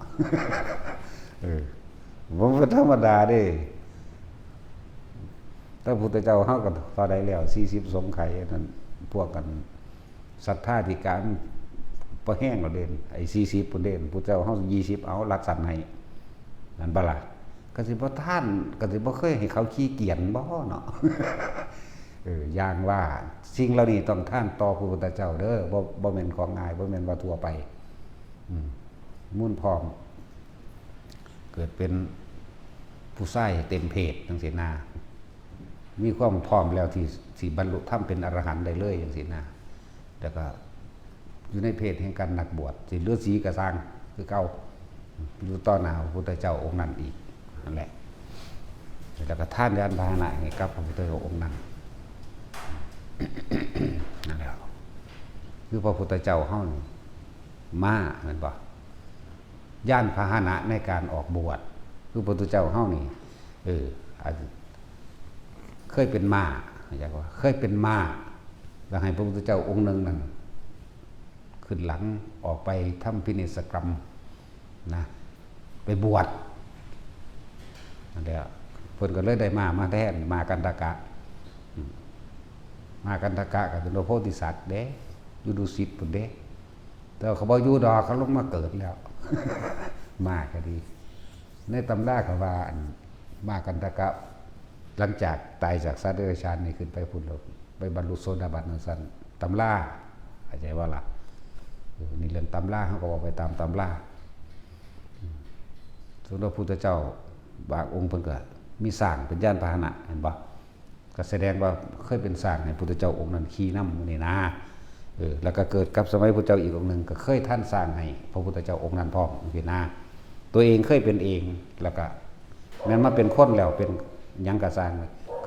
บ่ธรรมดาเด้พระพุทธเจ้าเฮาก็พอได้แล้ว40สงไขนั่นพวกกันศรัทธาธิการบ่แห้งแล้วเด่นไอ้40พุ่นเด่นพุทธเจ้าเฮา20เอารักษาให้นั่นบ่ล่ะก็สิบ่ท่านก็สิบ่เคยให้เขาขี้เกียจบ่เนาะ อย่างว่าสิ่งเหล่านี้ต้องท่านต่อพระพุทธเจ้าเด้อบ่แม่นของง่ายบ่แม่นว่าทั่วไปมุ่นพร้อมเกิดเป็นผู้ใช้เต็มเพศจังซี่นะมีความพร้อมแล้วที่สิบรรลุธรรมเป็นอรหันต์ได้เลยจังซี่นะแต่ก็อยู่ในเพศแห่งการนักบวชสิฤาษีก็สร้างคือเก่าอยู่ต่อหน้าพระพุทธเจ้าองค์นั้นอีกนั่นแหละแล้วก็ท่านยานพาหนะให้กับพระพุทธเจ้าองค์นั้นนั่นแหละคือพระพุทธเจ้าเฮานี่มาแม่นบ่ย่านพาหนะในการออกบวชคือพระพุทธเจ้าเฮานี่เคยเป็นม้าอยากว่าเคยเป็นม้าแล้วให้พระพุทธเจ้าองค์หนึ่งนั่นขึ้นหลังออกไปทำพินิจกรรมนะไปบวชนั่นแหละเพิ่นก็เลยได้มาแทนมากันตกะมากันตกะก็เป็นพระโพธิสัตว์เด้อยู่ดุสิตพุ่นเด้แต่เขาบ่อยู่ดอกเขาลงมาเกิดแล้วมาก็ดีในตำราเขาว่ามากันตกะหลังจากตายจากสัตว์เดรัจฉานนี่ขึ้นไปพุ่นไปบรรลุโสดาบันนั่นซั่นตำราเข้าใจว่าล่ะนี่เรื่องตำราเขาก็บอกไปตามตำราส่วนพระพุทธเจ้าบางองค์เพิ่นก็มีสร้างเป็นยานพาหนะเห็นบ่ก็แสดงว่าเคยเป็นสร้างให้พุทธเจ้าองค์นั้นขี่นำนี่นะแล้วก็เกิดกับสมัยพุทธเจ้าอีกองค์นึงก็เคยท่านสร้างให้พระพุทธเจ้าองค์นั้นพร้อมนี่นะตัวเองเคยเป็นเองแล้วก็แม้นมาเป็นคนแล้วเป็นหยังก็สร้างเ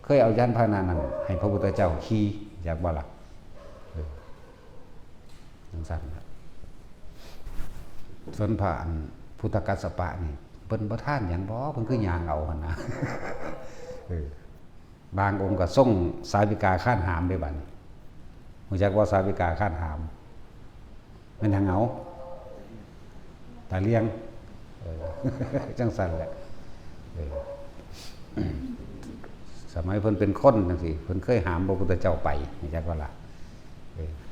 คยเอายานพาหนะนั้นให้พระพุทธเจ้าขี่อยากบ่ล่ะจังซั่นส่วนพระพุทธกัสสปะนี่เพิ่นบ่ท่านหยังบ่เพิ่นคือย่างเอาหั่นนะบางองค์ก็ส่งสาวิกาข้านหามได้บัดนี้รู้จักว่าสาวิกาข้านหามมันหยังเอาตาเลี้ยงจังซั่นแหละสมัยเพิ่นเป็นคนจังซี่เพิ่นเคยหามพระพุทธเจ้าไปรู้จักว่าล่ะ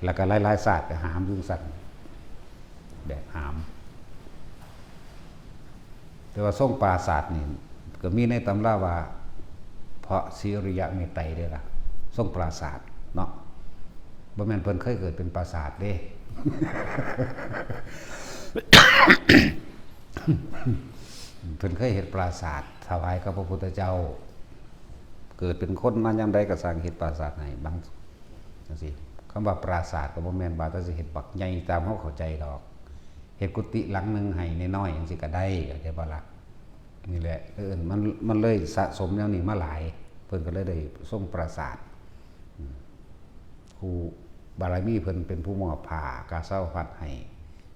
แล้วก็หลายๆศาสตร์ก็หามจังซั่นแบบหามแต่ว่าทรงปราศาสตร์นี่ก็มีในตำราว่าเพราะศิริยะเมตไตรเด้อล่ะทรงปราศาสตร์เนาะบ่แม่นเพิ่นเคยเกิดเป็นปราสาทเด้ เพิ่นเคยเฮ็ดปราสาทถวายกับพระพุทธเจ้าเกิดเป็นคนมายามใดก็สร้างเฮ็ดปราสาทให้บางจังซี่คำว่าปราสาทก็บ่แม่นว่าแต่สิเฮ็ดบักใหญ่ตามเฮาเข้าใจดอกเฮ็ดกุฏิหลังนึงให้น้อยๆจังซี่ก็ได้เข้าใจบ่ล่ะนี่แหละมันเลยสะสมแนวนี้มาหลายเพิ่นก็เลยได้ทรงปราสาทครูบารมีเพิ่นเป็นผู้มอบผ้ากาสาวพัดให้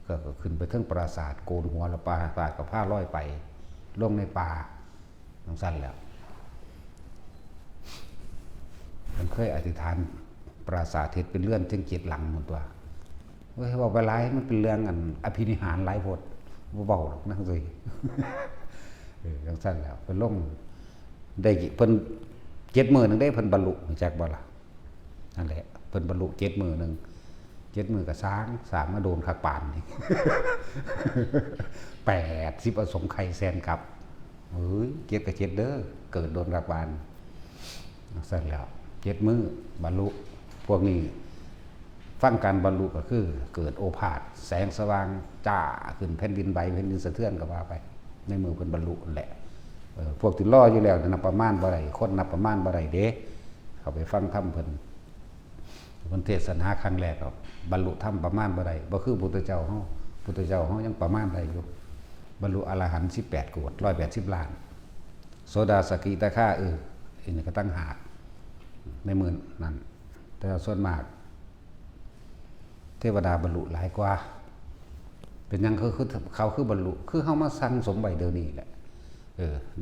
ก็ขึ้นไปถึงปราสาทโกนหัวแล้วปราสาทก็ผ้าลอยไปลงในป่าจังซั่นแล้วมันเคยอธิษฐานปราสาทเฮ็ดเป็นเรือนถึง7หลังหมดตัวเฮ้ยว่าไปหลายมันเป็นเรื่องอภินิหารหลายโพดบ่เว้าหรอกนั่นสิจังซั่นแล้วเพิ่นลงได้เพิ่น7 มื้อนึงได้เพิ่นบรรลุรู้จักบ่ล่ะนั่นแหละเพิ่นบรรลุ7 มื้อนึง7 มื้อก็สร้างมาโดนคักปานนี่80อสงไขยแสนกับเฮ้ย7ก็7เด้อเกิดโดนคักปานซั่นแล้ว7 มื้อบรรลุพวกนี้ฟังการบรรลุก็คือเกิดโอภาสแสงสว่างจ้าขึ้นแผ่นดินไหวแผ่นดินสะเทือนก็ว่าไปในมือเพิ่นบรรลุนั่นแหละพวกที่รออยู่แล้วนับประมาณบ่ได้คนนับประมาณบ่ได้เด้เข้าไปฟังธรรมเพิ่นเทศนาครั้งแรกก็บรรลุธรรมประมาณบ่ได้บ่คือพุทธเจ้าเฮาพุทธเจ้าเฮายังประมาณได้อยู่บรรลุอรหันต์18โกฏ180ล้านโสดาสกิทาคาอันนี้ก็ตั้งหากในมื้อนั้นแต่ส่วนมากเทวดาบรรลุหลายกว่าเป็นยังเขาคือบรรลุคือเฮามาสั่งสมไว้เดี๋ยวนี้แหละ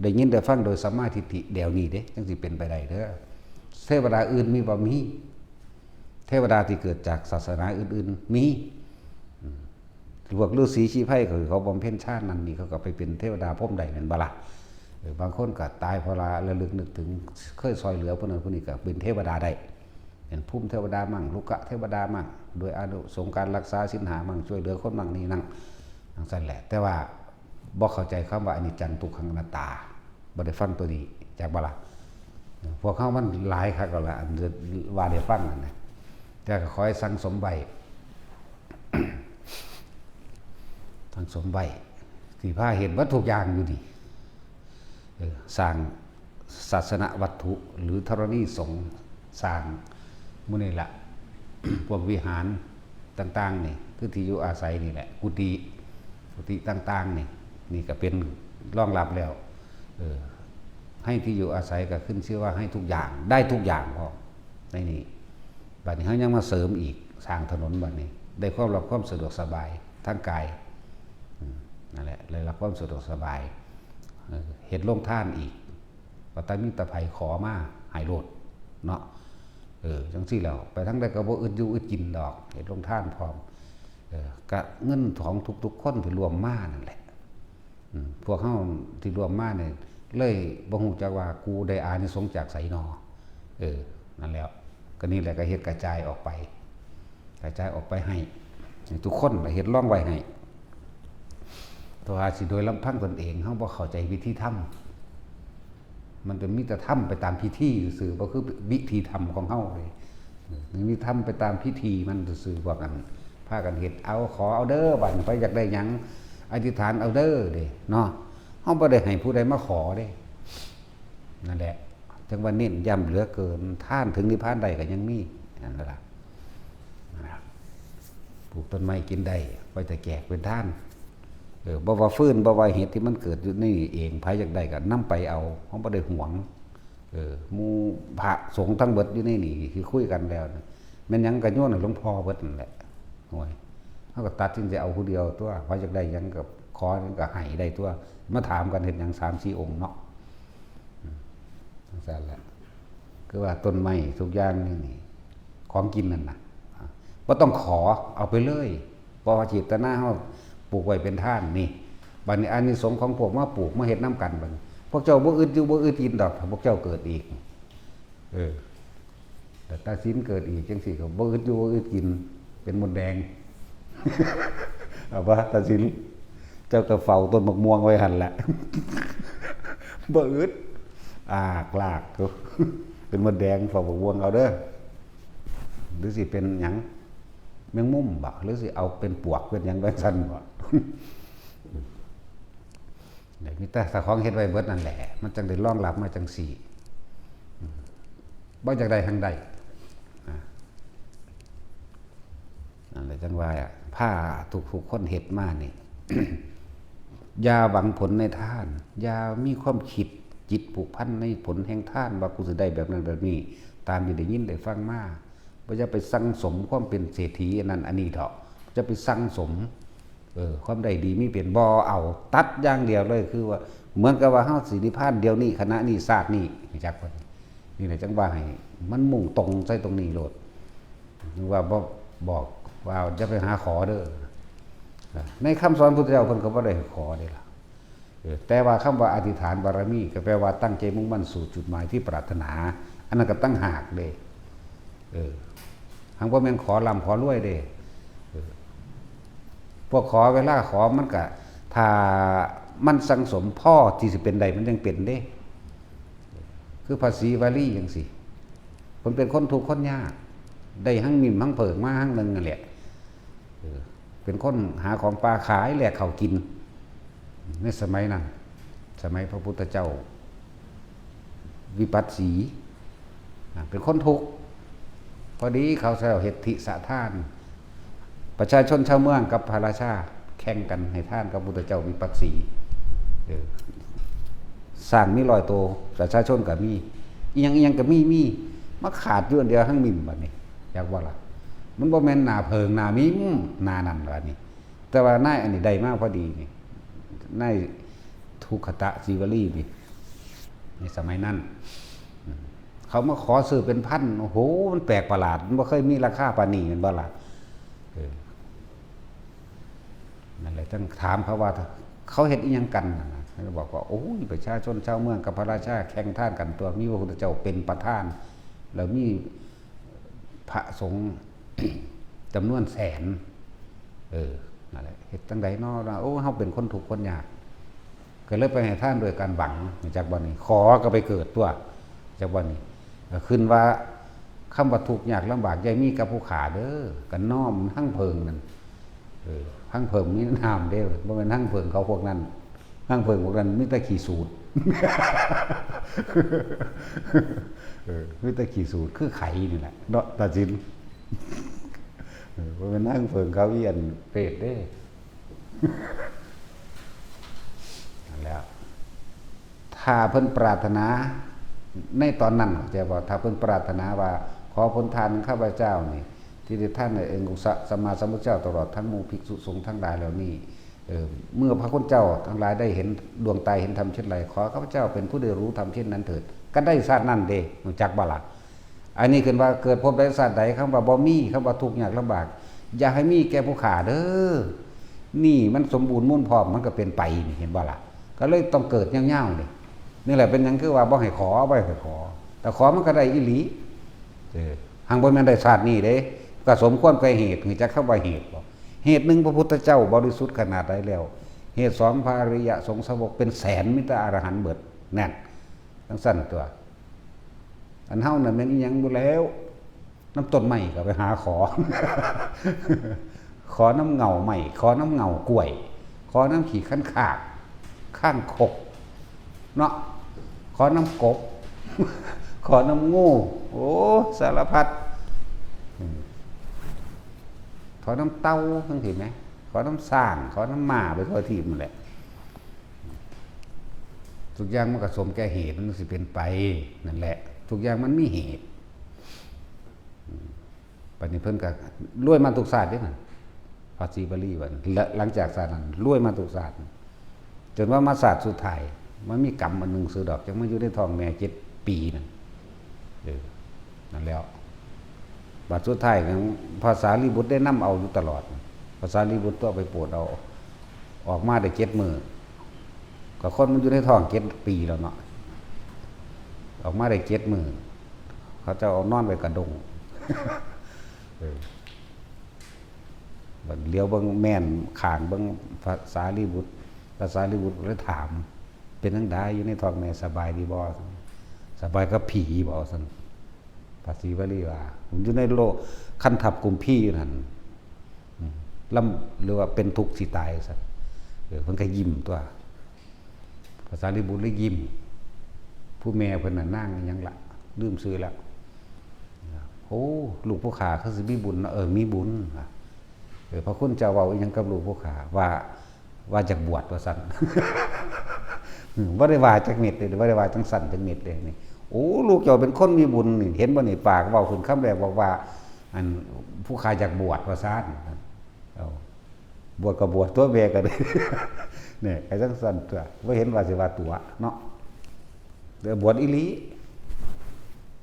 ได้ยินได้ฟังโดยสัมมาทิฏฐิเดี๋ยวนี้เด้จังสิเป็นไปได้เด้อเทวดาอื่นมีบ่มีเทวดาที่เกิดจากศาสนาอื่นๆมีพวกฤาษีชี้ไพ่เขาบำเพ็ญชาตินั้นนี่เขาก็ไปเป็นเทวดาพรหมได้แม่นบ่ล่ะบางคนก็ตายเพราะระลึกนึกถึงเคยซอยเหลือผู้นั้นผู้นี้ก็เป็นเทวดาได้เป็นภูมิเทวดามั่งลูกะเทวดามั่งโดยอานุสงส์การรักษาศีลหามั่งช่วยเหลือคนมั่งนี่นั่งจังซั่นแหละแต่ว่าบ่เข้าใจคำว่าอนิจจังทุกขังอนัตตาบ่ได้ฟังตัวนี้จากบ่ล่ะ พวกเขามันหลายคักแล้วล่ะอันจะว่าได้ฟังนั่นนะแต่ก็ขอให้สั่งสมไว้ สั่งสมไว้ที่พาเห็นวัตถุกอย่างอยู่นี่สร้างศาสนวัตถุหรือธรณีสงฆ์สร้างมื้อนี่ล่ะ พวกวิหารต่างๆนี่คือที่อยู่อาศัยนี่แหละกุฏิต่างๆนี่ก็เป็นรองรับแล้วให้ที่อยู่อาศัยก็ขึ้นชื่อว่าให้ทุกอย่างได้ทุกอย่างพอในนี้บัดนี้เขายังมาเสริมอีกสร้างถนนบัดนี้ได้ความสะดวกสบายทั้งกายนั่นแหละเลยรับความสะดวกสบายเห็นโรงท่านอีกปัตตานีตะไผขอมาหายโลดเนาะจังซี่แล้วไปทั้งใดก็บ่อึดอยู่อึดกินดอกเห็นโรงท่านพร้อมกะเงินของทุกๆคนที่รวมมานั่นแหละพวกเฮาที่รวมมาเนี่ยเลยบ่ฮู้จักว่ากูได้อานิสงส์จากไสนอนั่นแล้วก็นี่แหละก็เฮ็ดกระจายออกไปให้ทุกคนเฮ็ดร่องไว้ให้ตัวอาสิโดยลำพังตนเองเฮาบ่เข้าใจวิธีทำมันเป็นมิตรธรรมไปตามพิธีซื่อบ่คือวิธีธรรมของเฮาเลยมีธรรมไปตามพิธีมันซื่อว่ากันพากันเฮ็ดเอาขอเอาเด้อบัดไปอยากได้หยังอธิษฐานเอาเด้อเด้เนาะเฮาบ่ได้ให้ผู้ใดมาขอเด้นั่นแหละจังว่าเน้นย้ำเหลือเกินท่านถึงนิพพานใดก็ยังมีนั่นล่ะปลูกต้นไม้กินได้ไว้แต่แจกเป็นท่านบ่ว่าฟื้นบ่ว่าเหตุที่มันเกิดอยู่นี่เองไผอยากได้ก็นำไปเอาเฮาบ่ได้หวงหมู่พระสงฆ์ทั้งเบิดอยู่ในนี่คือคุยกันแล้วแม่นหยังก็โยนให้หลวงพ่อเบิดนั่นแหละโอ้ยเฮาก็ตัดสินใจเอาผู้เดียวตัวไผอยากได้หยังก็ขอหยังก็ให้ได้ตัวมาถามกันเฮ็ดหยัง 3-4 องค์เนาะจังซั่นแหละคือว่าต้นไม้ทุกอย่างนี่ของกินนั่นน่ะบ่ต้องขอเอาไปเลยเพราะว่าเจตนาเฮาปลูกไว้เป็นท่านนี่บัดนี้อานิสงส์ของพวกมาปลูกมาเฮ็ดน้ำกันบัดพวกเจ้าบ่อึดอยู่บ่อึดกินดอกถ้าพวกเจ้าเกิดอีกแต่ตาสินเกิดอีกจังซี่ก็บ่อึดอยู่บ่อึดกินเป็นมดแดง เอาว่าตาสินเจ้าก็เฝ้าต้นมะม่วงไว้หั่นแหละ บ่อึดลากก็ เป็นมดแดงเฝ้ามะม่วงเอาเด้อหรือสิเป็นหยังแมงมุมบ่หรือสิเอาเป็นปวกเป็นหยังไว้ซั่นบ่ เดี๋ยวมีแต่ถ้าของเฮ็ดไว้เบิดนั่นแหละมันจังได้รองรับมาจังสี่บ่จักได้ทางใดนั่นแหละจังว่าผ้าทุกคนเฮ็ดมานี่ อย่าหวังผลในทานอย่ามีความคิดจิตผูกพันในผลแห่งทานว่ากูสิได้แบบนั้นแบบนี้ตามที่ได้ยินได้ฟังมาบ่จะไปสั่งสมความเป็นเศรษฐีอันนั้นอันนี้เถาะจะไปสั่งสมความได้ดีมีเป็นบ่เอาตัดอย่างเดียวเลยคือว่าเหมือนกับว่าเฮาสินิพพานเดียวนี้คณะนี้ศาสตร์นี้จักว่านี่แหละจังว่าให้มันมุ่งตรงใส่ตรงนี้โลดว่าบ่บอกว่าจะไปหาขอเด้อในคำสอนพุทธเจ้าเพิ่นก็บ่ได้ขอเด้ล่ะแต่ว่าคำว่าอธิษฐานบารมีก็แปลว่าตั้งใจมุ่งมั่นสู่จุดหมายที่ปรารถนาอันนั้นก็ตั้งหากเด้หังบ่แม่นขอร่ำขอรวยเด้พวกขอเวลาขอมันก็ถ้ามันสังสมพ่อที่สิเป็นใดมันยังเป็นเด้คือภาษีวาลีจังซี่เพิ่นเป็นคนทุกข์คนยากได้หั่งมิ่มหั่งเผิงมาหั่งนึงนั่นแหละเป็นคนหาของปลาขายแลกข้าวกินในสมัยนั้นสมัยพระพุทธเจ้าวิปัสสีเป็นคนทุกข์พอดีเขาแซวเฮ็ดทิสะทานประชาชนชาวเมืองกับพระราชาแข่งกันให้ท่านกับพุทธเจ้าวิปัสสีสร้างมี100โตประชาชนก็มีอีหยังก็มีมาขาดอยู่อันเดียวหั่งมิ่มบัดนี้อยากว่าล่ะมันบ่แม่นหน้าเพิงหน้ามิมหน้านั่นบัดนี้แต่ว่านายอันนี้ได้มาพอดีนี่นายทุกขตะจีวลีนี่ในสมัยนั้นเขามาขอซื้อเป็นพันโอ้โหมันแปลกประหลาดมันบ่เคยมีราคาปานนี้แม่นบ่ล่ะนั่นแหละต้องถามเขาว่าเขาเฮ็ดอีหยังกันเขาบอกว่าโอ้ยประชาชนชาวเมืองกับพระราชาแข่งท่านกันตัวมีพระพุทธเจ้าเป็นประธานแล้วมีพระสงฆ์ จำนวนแสนนั่นแหละเฮ็ดจังได๋เนาะโอ้เฮาเป็นคนทุกข์คนยากก็เลยไปให้ท่านโดยการหวังจากบัดนี้ขอก็ไปเกิดตัว จะว่านี่ก็ขึ้นว่าคำว่าทุกข์ยากลำบากยายมีกับผู้ขาเด้อกันน้อมหั่งเพิงนั่นหั่งเพิงมีน้ำเด้อบ่แม่นหั่งเพิงเขาพวกนั้นหั่งเพิงพวกนั้นมีแต่ขี้สูตรมีแต่ขี้สูตรคือไข่นี่แหละเนาะตาจินบ่แม่นหั่งเพิงเขาเอียนเปรตเด้นั่นแล้วถ้าเพิ่นปรารถนาในตอนนั้นจะบอกถ้าเพิ่นปรารถนาว่าขอผลทานข้าพเจ้านี่ที่ได้ท่านในองค์สัมมาสัมพุทธเจ้าตลอดทั้งหมู่ภิกษุสงฆ์ทั้งหลายเหล่านี้เมื่อพระคุณเจ้าทั้งหลายได้เห็นดวงตาเห็นธรรมเช่นไรขอข้าพเจ้าเป็นผู้ได้รู้ธรรมเช่นนั้นเถิดก็ได้ชาตินั้นเด้รู้จักบ่ล่ะอันนี้คือว่าเกิดพบได้ชาติใดคำว่าบ่มีคำว่าทุกข์ยากลำบากอย่าให้มีแก่ผู้ขาเด้อนี่มันสมบูรณ์มุ่นพร้อมมันก็เป็นไปนี่เห็นบ่ล่ะก็เลยต้องเกิดยาวๆนี่แหละเป็นหยังคือว่าบ่ให้ขอบ่ให้ขอแต่ขอมันก็ได้อีหลีหังบ่แม่นได้ชาตินี้เด้ก็สมควรแก่เหตุคือจักคำว่าเหตุบ่เหตุหนึ่งพระพุทธเจ้าบริสุทธิ์ขนาดใดแล้วเหตุสองพระอริยสงฆ์สาวกเป็นแสนมิตรอรหันต์เบิดแน่นทั้งสั้นตัวอันเฮาน่ะแม่นอีหยังบ่แล้วน้ำต้นไม้ก็ไปหาขอ ขอน้ำเงาไม้ขอน้ำเงากล้วยขอน้ำขี้ขันขากข้างคกเนาะขอน้ำกบ ขอน้ำงูโอ้สารพัดขอน้ำเต้าทั้งทีไหมขอน้ำสร้างขอน้ำหมาไปทั่วทีมันแหละทุกอย่างมันก็สมแก่เหตุมันสิเป็นไปนั่นแหละทุกอย่างมันมีเหตุปัจจุบันก็รวยมาทุกศาสตร์ด้วยนะภาษีบาลีวันหลังจากศาสตร์นั้นรวยมาทุกศาสตร์จนว่ามาศาสตร์สุดท้ายมันมีกรรมอันหนึ่งซื้อดอกจังมาอยู่ในท้องแม่7 ปีนั่นนั่นแล้วบัดสุดท้ายของภาษาลีบุตรได้นำเอาอยู่ตลอดภาษาลีบุตรตัวไปปวดเอาออกมาได้7 มื้อก็คนมันอยู่ในท้อง7 ปีแล้วเนาะออกมาได้7 มื้อเขาจะเอานอนไว้กระดงบัดเลี้ยวเบิ่งแม่นข้างเบิ่งภาษาลีบุตรภาษาลีบุตรเลยถามเป็นจังไดอยู่ในท้องแม่สบายดีบ่สบายกับผีบ่ซั่นภาษีบาลีว่าผมอยู่ในโลกคันทับกุมพี่นั่นลำหรือว่าเป็นทุกข์สิตายซั่นเพิ่นก็ยิ้มตัวภาษาลีบุตรเลยยิ้มผู้แม่เพิ่นน่ะนั่งหยังละลืมชื่อแล้วโอ้ลูกผู้ขาเขาสิมีบุญมีบุญพระคุณเจ้าเว้าอีหยังกับลูกผู้ขาว่าจากบวชว่าซั่นบ่ได้ว่าจักเม็ดเลยบ่ได้ว่าจังสั่นจักเม็ดเลยนี่โอ้ลูกเจ้าเป็นคนมีบุญนี่เห็นบ่นี่ปากเว้าขึ้นคำแรกบอกว่าอันผู้ขาจากบวชว่าซั่นบวชก็บวชตัวแม่ก็ได้เนี่ยไอ้จังสั่นตัวบ่เห็นว่าสิว่าตัวเนาะเดี๋ยวบวชอีหลี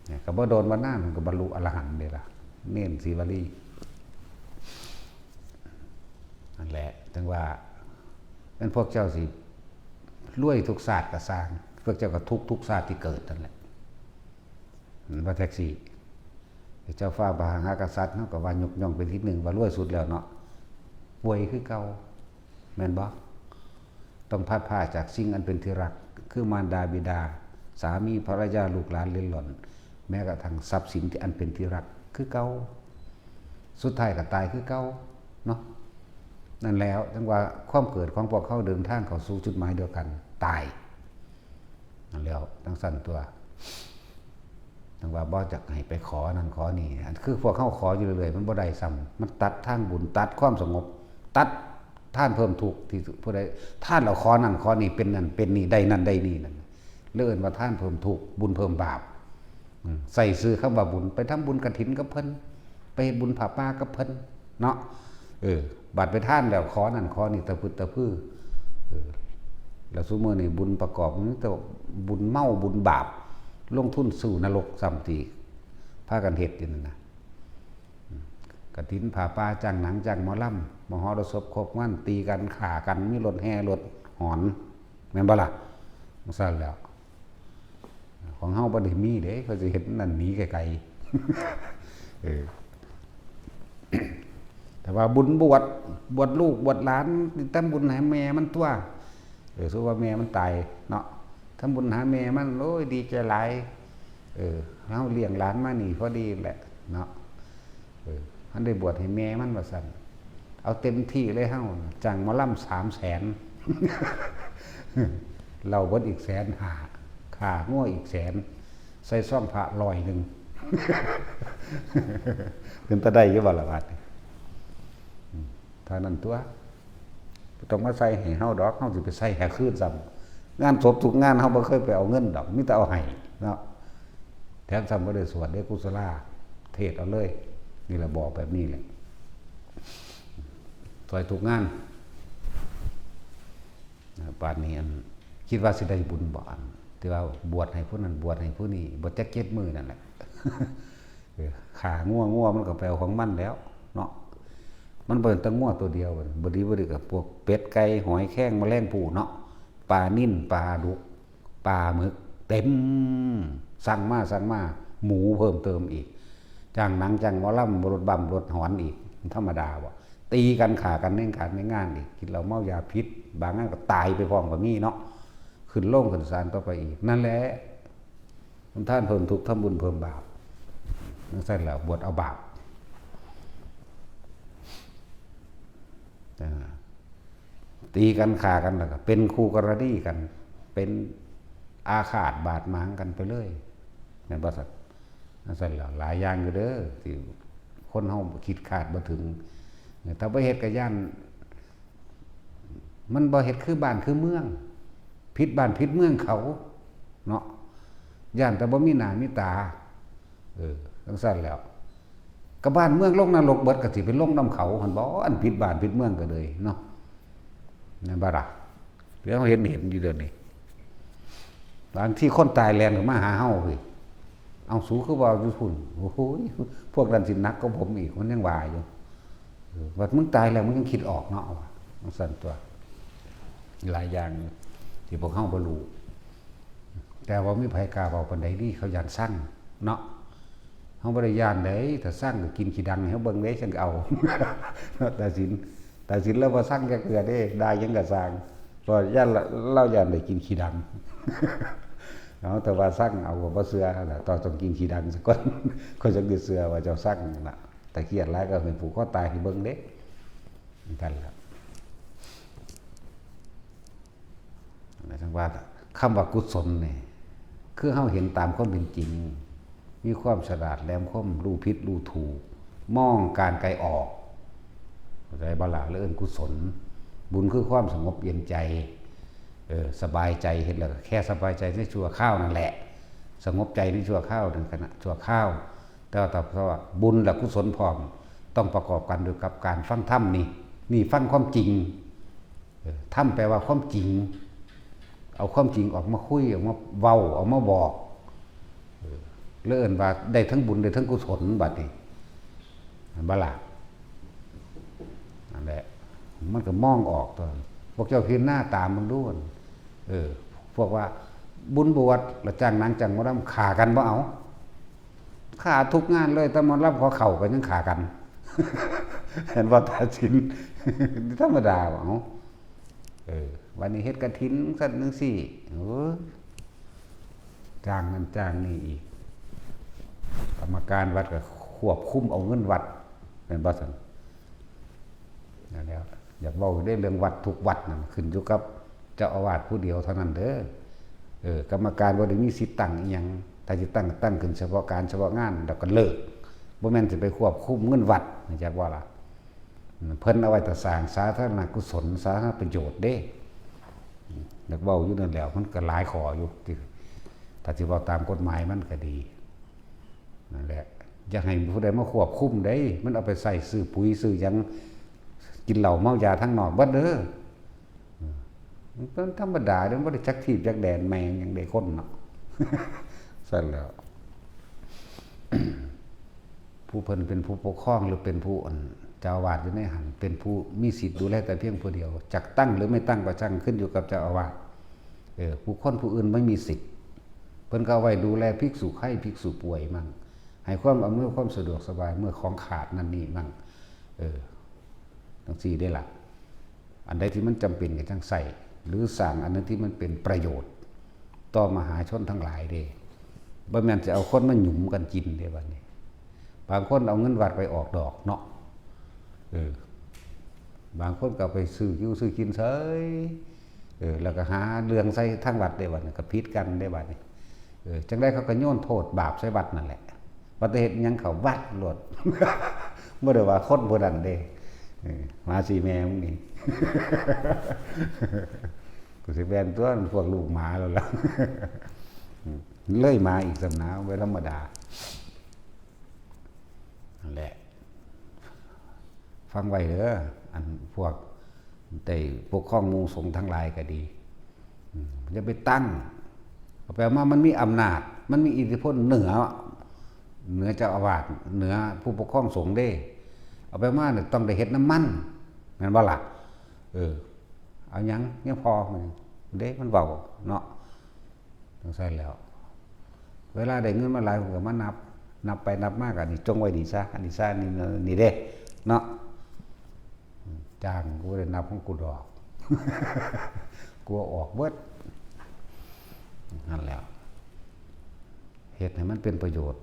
เนี่ยก็บ่โดนว่านานมันก็บรรลุอรหันต์เด้ล่ะเน้นสีวลีนั่นแหละจังว่าเป็นพวกเจ้าสิรวยทุกศาสตร์ก็สร้างพวกเจ้าก็ทุกศาสตร์ที่เกิดนั่นแหละว่าแท็กซี่เจ้าฟ้ามหากษัตริย์เฮาก็ว่ายกย่องเป็นที่หนึ่งว่ารวยสุดแล้วเนาะป่วยคือเก่าแม่นบ่ต้องพัดผ้าจากสิ่งอันเป็นที่รักคือมารดาบิดาสามีภรรยาลูกหลานเล่นหล่อนแม้กระทั่งทรัพย์สินที่อันเป็นที่รักคือเก่าสุดท้ายก็ตายคือเก่าเนาะนั่นแล้วจังว่าความเกิดของพวกเขาเดินทางเข้าสู่จุดหมายเดียวกันตายนั่นแล้วทั้งสั้นตัวจังว่าบ่จักให้ไปขอนั่นขอนี่อันคือพวกเขาขออยู่เรื่อยๆมันบ่ได้ซ้ำมันตัดทางบุญตัดความสงบตัดท่านเพิ่มทุกข์ที่ผู้ใดท่านเราขอนั่นขอนี่เป็นนั่นเป็นนี่ได้นั่นได้นี่นั่นเลื่อนว่าท่านเพิ่มทุกข์บุญเพิ่มบาปใส่ซื้อคำว่าบุญไปทำบุญกฐินกับเพิ่นไปเฮ็ดบุญผ้าป่ากับเพิ่นเนาะบัดไปท่านแล้วขอนั่นขอนี่ตะพึดตะพื้อแล้วซุมื้อนี่บุญประกอบนี่แต่บุญเมาบุญบาปลงทุนสู่นรกซ้ำทีพากันเฮ็ดอยู่นั่นน่ะกฐินผ้าป่าจ้างหนังจ้างหมอลำมหรสพครบงานตีกันฆ่ากันมีรถแห่รถหอนแม่นบ่ล่ะจังซั่นแล้วของเฮาบ่ได้มีเด้เขาสิเฮ็ดนั่นหนีไกลๆแต่ว่าบุญบวชลูกบวชหลานทำบุญให้แม่มันตัวสู้ว่าแม่มันตายเนาะทำบุญหาแม่มันโอ้ยดีใจหลาย เฮาเลี้ยงหลานมานี่พอดีแหละเนาะมันได้บวชให้แม่มันว่าซั่นเอาเต็มที่เลยเฮาจ้างหมอลำ300,000เราเบิดอีก150,000ค่างัวอีก100,000ใส่ซ่องพระ100นึงเป็นตาได้อยู่บ่ล่ะบาดเท่านั้นตัวต้องมาใส่ให้เฮาดอกเฮาสิไปใส่ให้คืนซ้ำงานศพทุกงานเฮาบ่เคยไปเอาเงินดอกมีแต่เอาให้เนาะแถมซ้ำบ่ได้สวดได้กุศลาเทศเอาเลยนี่ล่ะบอกแบบนี้แหละซอยทุกงานป่านนี้คิดว่าสิได้บุญบ่ที่ว่าบวชให้ผู้นั้นบวชให้ผู้นี้บ่จัก7มื้อนั่นแหละขางัวมันก็ไปเอาของมันแล้วเนาะมันเบิ่นแต่งัวตัวเดียวบ่ดีกับพวกเป็ดไก่หอยแข้งแมลงภู่เนาะปลานิ่นปลาดุกปลาหมึกเต็มสั่งมาหมูเพิ่มเติมอีกจ้างหนังจ้างหมอลำรถบั่มรถหอนอีกธรรมดาบ่ตีกันขากันในการในงานอีกกินเหล้าเมายาพิษบางงานก็ตายไปพร้อมกับมีเนาะขึ้นโลงขึ้นศาลต่อไปอีกนั่นแหละท่านเพิ่มทุกข์ทำบุญเพิ่มบาปนั่นใช่แล้วบวชเอาบาปตีกันฆ่ากันแล้วก็เป็นคู่กรณีกันเป็นอาฆาตบาดหมางกันไปเลยในบริษัทนั่นใช่แล้วหลายอย่างอยู่เด้อที่คนเฮาคิดขาดบ่ถึงถ้าบ่เฮ็ดก็ย่านมันบ่เฮ็ดคือบ้านคือเมืองผิดบ้านผิดเมืองเขาเนาะย่านแต่บ่มีหน้ามีตาจังซั่นแล้วก็บ้านเมืองลงนรกเบิดก็สิเป็นลงนำเขาหั่นบ่อันผิดบ้านผิดเมืองก็เลยเนาะนั่นบ่ล่ะเดี๋ยวเห็นอยู่เดี๋ยวนี้บางที่คนตายแลนก็มาหาเฮาเฮ้ยเอาสูคือว่าอยู่พุ่นโอ้โหพวกนั้นสินักก็ผมอีกมันยังว่าอยู่ว่ามึงตายแล้วมึงยังคิดออกเนาะว่าจังซั่นตัวหลายอย่างที่พวกเฮาบ่รู้แต่ว่ามีไผกล้าเว้าปานใดนี่เขาย่านสั่งเนาะเฮาบ่ได้ย่านเด้ถ้าสั่งก็กินขี้ดังให้เฮาเบิ่งเด้ฉันก็เอาแต่สินแล้วบ่สั่งจักเทื่อเด้ได้ยังก็สร้างเพราะย่านเราย่านได้กินขี้ดังเอาแต่ว่าสั่งเอาก็บ่เชื่อน่ะต้องกินขี้ดังซะก่อนก็จังได้เชื่อว่าเจ้าสั่งน่ะแต่เครียดหลายก็เป็นผูกคอตายให้เบิ่งเด้นั่นแหละในทางว่าคำว่ากุศลนี่คือเฮาเห็นตามความเป็นจริงมีความฉลาดแหลมคมรู้ผิดรู้ถูกมองการไกลออกใจบ่ล่ะเอิ้นกุศลบุญคือความสงบเย็นใจสบายใจเห็นแล้วแค่สบายใจในชั่วข้าวนั่นแหละสงบใจในชั่วข้าวถึงขณะชั่วข้าวแต่ว่าบุญและกุศลพร้อมต้องประกอบกันด้วยกับการฟังธรรมนี่ฟังความจริงธรรมแปลว่าความจริงเอาความจริงออกมาคุยออกมาเว้าออกมาบอกเลื่อนว่าได้ทั้งบุญได้ทั้งกุศลบัดนี้บ่ล่ะนั่นแหละมันก็มองออกตัวพวกเจ้าเพียนหน้าตามมึงด้วยพวกว่าบุญบวชแล้วจ้างนางจ้างหมอลำฆ่ากันบ่เอาฆ่าทุกงานเลยแต่หมอลำขอเข่ากันยังฆ่ากันเห็นว่าตาสินธรรมดาบ่เอาวันนี้เฮ็ดกฐินซั่นจังซี่จ้างนั้นจ้างนี่อีกกรรมการวัดก็ควบคุมเอาเงินวัดเป็นบ่ซั่นนั่นแล้วอยากเว้าได้เรื่องวัดทุกวัดนั่นขึ้นอยู่กับเจ้าอาวาสผู้เดียวเท่านั้นเด้อกรรมการบ่ได้มีสิทธิ์ตั้งอีหยังถ้าสิตั้งขึ้นเฉพาะการเฉพาะงานแล้วก็เลิกบ่แม่นสิไปควบคุมเงินวัดจักว่าล่ะเพิ่นเอาไว้แต่สร้างสาธารณกุศลสาธารณประโยชน์เด้อยากเว้าอยู่นั่นแล้วมันก็หลายข้ออยู่ถ้าสิเว้าตามกฎหมายมันก็ดีนั่นแหละอยากให้ผู้ใดมาควบคุมได้มันเอาไปใส่ซื้อปุ๋ยซื้อหยังกินเหล้าเมายาทั้งนอกบัดเด้อมันเป็นธรรมดาเด้อบ่ได้จักทีบจักแดนแมงอย่างใดคนเนาะซั่นแล้วผู้เพิ่นเป็นผู้ปกครองหรือเป็นผู้เจ้าอาวาสอยู่ในหันเป็นผู้มีสิทธิ์ดูแลแต่เพียงผู้เดียวจักตั้งหรือไม่ตั้งก็ช่างขึ้นอยู่กับเจ้าอาวาสผู้คนผู้อื่นไม่มีสิทธิ์เพิ่นก็เอาไว้ดูแลภิกษุไข้ภิกษุป่วยมั่งให้ความอำนวยความสะดวกสบายเมื่อของขาดนั่นนี่มั่งจังซี่ได้ล่ะอันใดที่มันจำเป็นก็จังใส่หรือสร้างอันนั้นที่มันเป็นประโยชน์ต่อมหาชนทั้งหลายเด้ บ่แม่นสิเอาคนมาหยุมกันกินเด้บัดนี้บางคนเอาเงินวัดไปออกดอกเนาะบางคนก็ไปซื้ออยู่ซื้อกินเฉยแล้วก็หาเรื่องใส่ทางวัดได้บัดนี้ก็ผิดกันได้บัดนี้จังได๋เขาก็โยนโทษบาปใส่วัดนั่นแหละบ่ได้เฮ็ดหยังเขาวัดโลด บ่ได้ว่าคนบ่นั้นเด้มาสิแม่มึงนี่ กูสิแบนตัวพวกลูกหมาแล้วล่ะ เลยมาอีกสำนักไว้ธรรมดานั่นแหละฟังไว้เด้ออันพวกได้ปกครองหมู่สงฆ์ทั้งหลายก็ดีอย่าไปตั้งแปลว่ามันมีอำนาจมันมีอิทธิพลเหนือเจ้าอาวาสเหนือผู้ปกครองสงฆ์เด้เอาไปมาเนี่ยต้องได้เฮ็ดน้ำมันแม่นบ่ล่ะเอาหยังพอมันเด้มันเว้าเนาะต้องใส่แล้วเวลาได้เงินมาหลายผมก็มานับไปนับมากอันนี้จงไว้ดีซะอันนี้ซะนี่เด้เนาะจ้างกูได้นับของกูดอก กูออกเบิดนั่นแล้วเหตุให้มันเป็นประโยชน์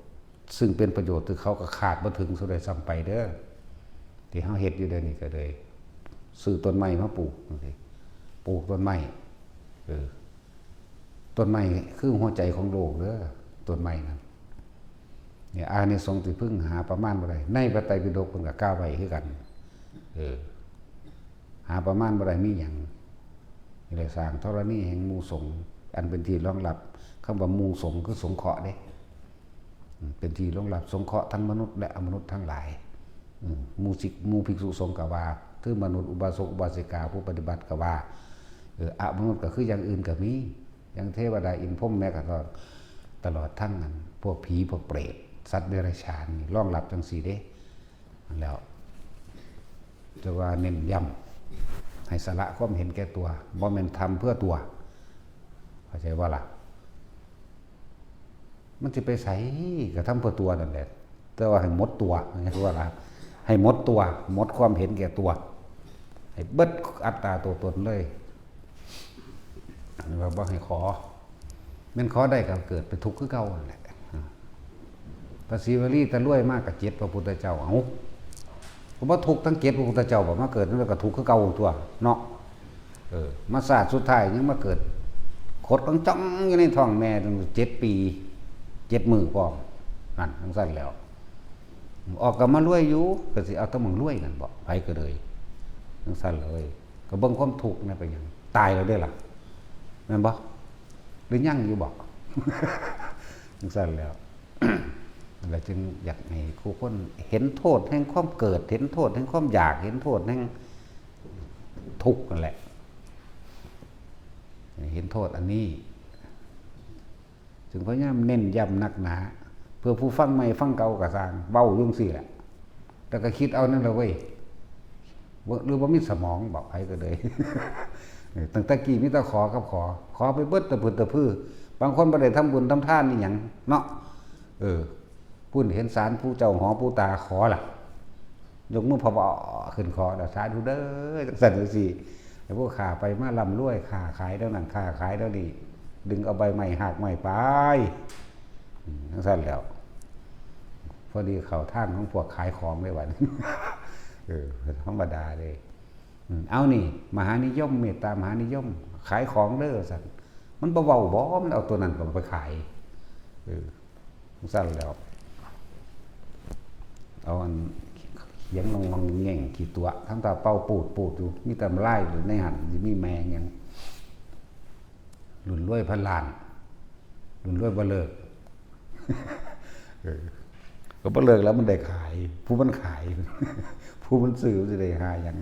ซึ่งเป็นประโยชน์ที่เขาก็ขาดบ่ถึงสุดได้ซ้ำไปเด้อที่เฮาเฮ็ดอยู่เดี๋ยวนี้ก็เลยซื้อต้นไม้มาปลูกจังซี่ปลูกต้นไม้ต้นไม้คือหัวใจของโลกเด้อต้นไม้นั้นเนี่ยอานิสงส์ที่พึ่งหาประมาณบ่ได้ในพระไตรปิฎกเพิ่นก็กล่าวไว้คือกันหาประมาณบ่ได้มีหยังนี่แหละสร้างธรณีแห่งหมู่สงฆ์อันเป็นที่รองรับคำว่าหมู่สงฆ์คือสงเคราะห์เด้เป็นที่รองรับสงเคราะห์ทั้งมนุษย์และอมนุษย์ทั้งหลายหมู่ภิกษุสงฆ์ก็ว่าคือมนุษย์อุบาสกอุบาสิกาผู้ปฏิบัติก็ว่าอมนุษย์ก็คืออย่างอื่นก็มีอย่างเทวดาอินทร์พรหมแม้กระทั่งตลอดทั้งนั้นพวกผีพวกเปรตสัตว์เดรัจฉานนี่รองรับจังซี่เด้แล้วจะว่าเน้นย้ำให้สละความเห็นแก่ตัวบ่แม่นทำเพื่อตัวเข้าใจว่าล่ะมันสิไปไสก็ทำเพื่อตัวนั่นแหละแต่ว่าให้หมดตัวนี่คือว่าล่ะให้หมดตัวหมดความเห็นแก่ตัวให้เบิดอัตตาตัวตนเลยว่าบ่ให้ขอแม่นขอได้ก็เกิดเป็นทุกข์คือเก่านั่นแหละพระศิวลีตะรวยมากกับเจ็ดพระพุทธเจ้าเอ้าก็บ่ทุกข์ทั้งเจ็ดพระพุทธเจ้าบ่มาเกิดนั่นก็ทุกข์คือเก่าตัวเนาะมาศาสตร์สุดท้ายยังมาเกิดขดจ้องอยู่ในท้องแม่ตั้ง7 ปี7 มื้อพร้อมนั่นจังซั่นแล้วออกก็มารวยอยู่ก็สิเอาแต่มึงรวยนั่นบ่ไผก็เลยจังซั่นเลยก็เบิ่งความทุกข์นี่ไปหยังตายแล้วเด้อล่ะแม่นบ่หรือยังอยู่บ่ จังซั่นแล้ว เราจึงอยากให้ผู้คนเห็นโทษแห่งความเกิดเห็นโทษแห่งความอยากเห็นโทษแห่งทุกข์นั่นแหละเห็นโทษอันนี้จึงพยายามเน้นย้ำหนักหนาเพื่อผู้ฟังใหม่ฟังเก่าก็สร้างเว้ายุ่งสิแหละแต่ก็คิดเอานั่นแหละเว้ยหรือว่ามีสมองบอกใครก็เลย ตั้งแต่กี้มีแต่ขอกับขอไปเบิดตะพื้นตะพื้บางคนบ่ได้ทำบุญทำทานนี่หยังเนาะผู้เห็นสารผู้เจ้าหอผู้ตาขอล่ะยกมือพอขึ้นขอแล้วสาธุเด้อจังซั่นจังซี่แล้วพวกข้าไปมาร่ำรวยค้าขายเท่านั้นค้าขายเท่านี้ดึงเอาใบไม้หักไม้ไปจังซั่นแล้วพอดีเข้าทางของพวกขายของได้วัน ธรรมดาเลยเอานี่มหานิยมเมตตามหานิยมขายของเด้อสันมันเบาๆบ่มันเอาตัวนั้นไปขายสั่นแล้วเอาอันเขียงงงแง่งกี่ตัวทั้งตาเป่าปูดอยู่มีแต่ไล่หรือในหันมีแมงอย่างหลุนรวยพันล้านหลุนรวยบ่เลิก ก็บ่เลิกแล้วมันได้ขายผู้มันขาย ผู้มันซื้อจะได้หาอย่าง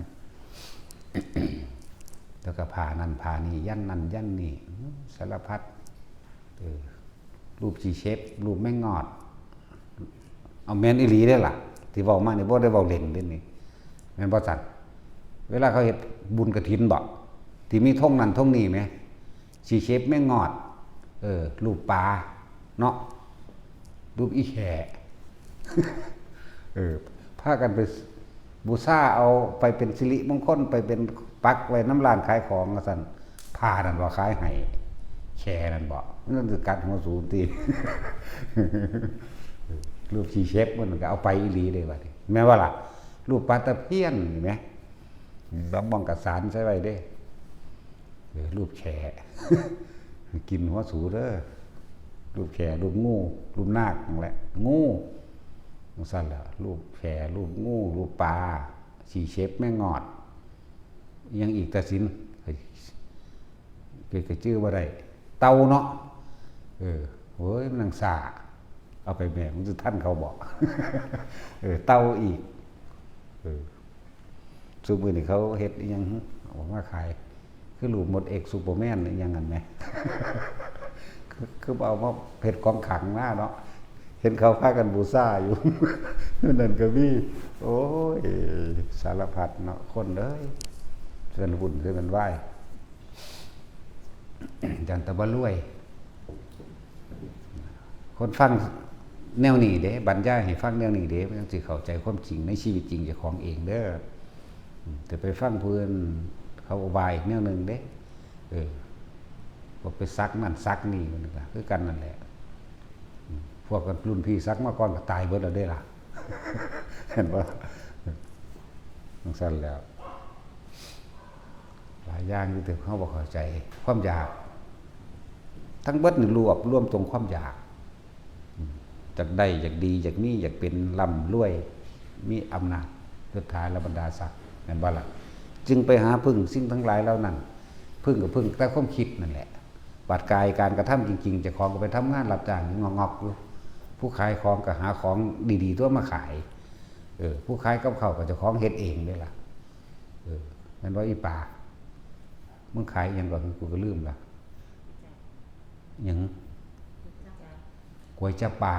แล้วก็ผ่านั่นผ่านี่ยันนั่นยันนี่สารพัดรูปจีเชฟรูปแม่งอดเอาแมนอีหลีได้ล่ะที่บอกมาเนี่ยบ่ได้บอกเล่นเด้นี่แม่นบ่จัดเวลาเขาเฮ็ดบุญกฐินบ่ที่มีท่งนั่นท่งนี่ไหมจีเชฟแม่งอดรูปปลาเนาะรูปอีแข พากันไปบูชาเอาไปเป็นสิริมงคลไปเป็นปักไว้น้ำลานขายของซั่นผ้านั่นว่าขายให้ แค่นั่นบ่นั่นคือกัดหัวสูงตี รูปชีเชฟมันก็เอาไปอีหลีเลยว่าดิแม้ว่าล่ะรูปปลาตะเพียนเห็นไหมต้องมองกระสานใช่ไว้เด้รูปแข กินหัวสูเด้อรูปแขรูปงูรูปนาคนั่นแหละงูมันสั้นแล้วรูปแขรูปงูรูปปลาชีเชฟแม่งอดยังอีกแต่สินเกิดชื่อว่าไรเตาเนาะโอ้ยมันนังสาเอาไปแม่มันจะท่านเขาบอก เตาอีกซูมือนี่เขาเฮ็ดยังบอกว่าขายคือรูปหมดเอกซูเปอร์แมนยังงั้นไหม คือเอามาเผ็ดกองขังหน้าเนาะเห็นเขาพากันบูซ่าอยู่ นั่นก็มีโอ้ยสารพัดเนาะคนเลยเสื่อนหุ่นเสื่อนไหวจันตะบะรวยคนฟังแนวนี้เด้บรรยายให้ฟังแนวนี้เด้มันสิเข้าใจความจริงในชีวิตจริงเจ้าของเองเด้อแต่ไปฟังเพื่อนเขาอบายแนวนึงเด้ก็ไปซักนั่นซักนี่มันก็คือกันนั่นแหละพวกกันรุ่นพี่ซักมาก่อนก็ตายเบิดแล้วได้ล่ะ เห็นป่ะต้องสั้นแล้วหลายอย่างที่เขาบอกเข้าใจความอยากทั้งเบิดนี่รวมตรงความอยากอยากได้อยากดีอยากมีอยากเป็นร่ำรวยมีอำนาจสุดท้ายแล้วบรรดาศักดิ์เห็นป่ะล่ะจึงไปหาพึ่งสิ่งทั้งหลายเหล่านั้นพึ่งกับพึ่งแต่ความคิดนั่นแหละบาดกายการกระทำจริงๆจะของก็ไปทำงานรับจ้างงอกๆอยู่ผู้ขายของก็หาของดีๆตัวมาขายผู้ขายกับเขาก็จะของเฮ็ดเองด้วยล่ะนั่นว่าอีป่ามึงขายยังก่อนกูก็ลืมละยังก๋วยจั๊บปลา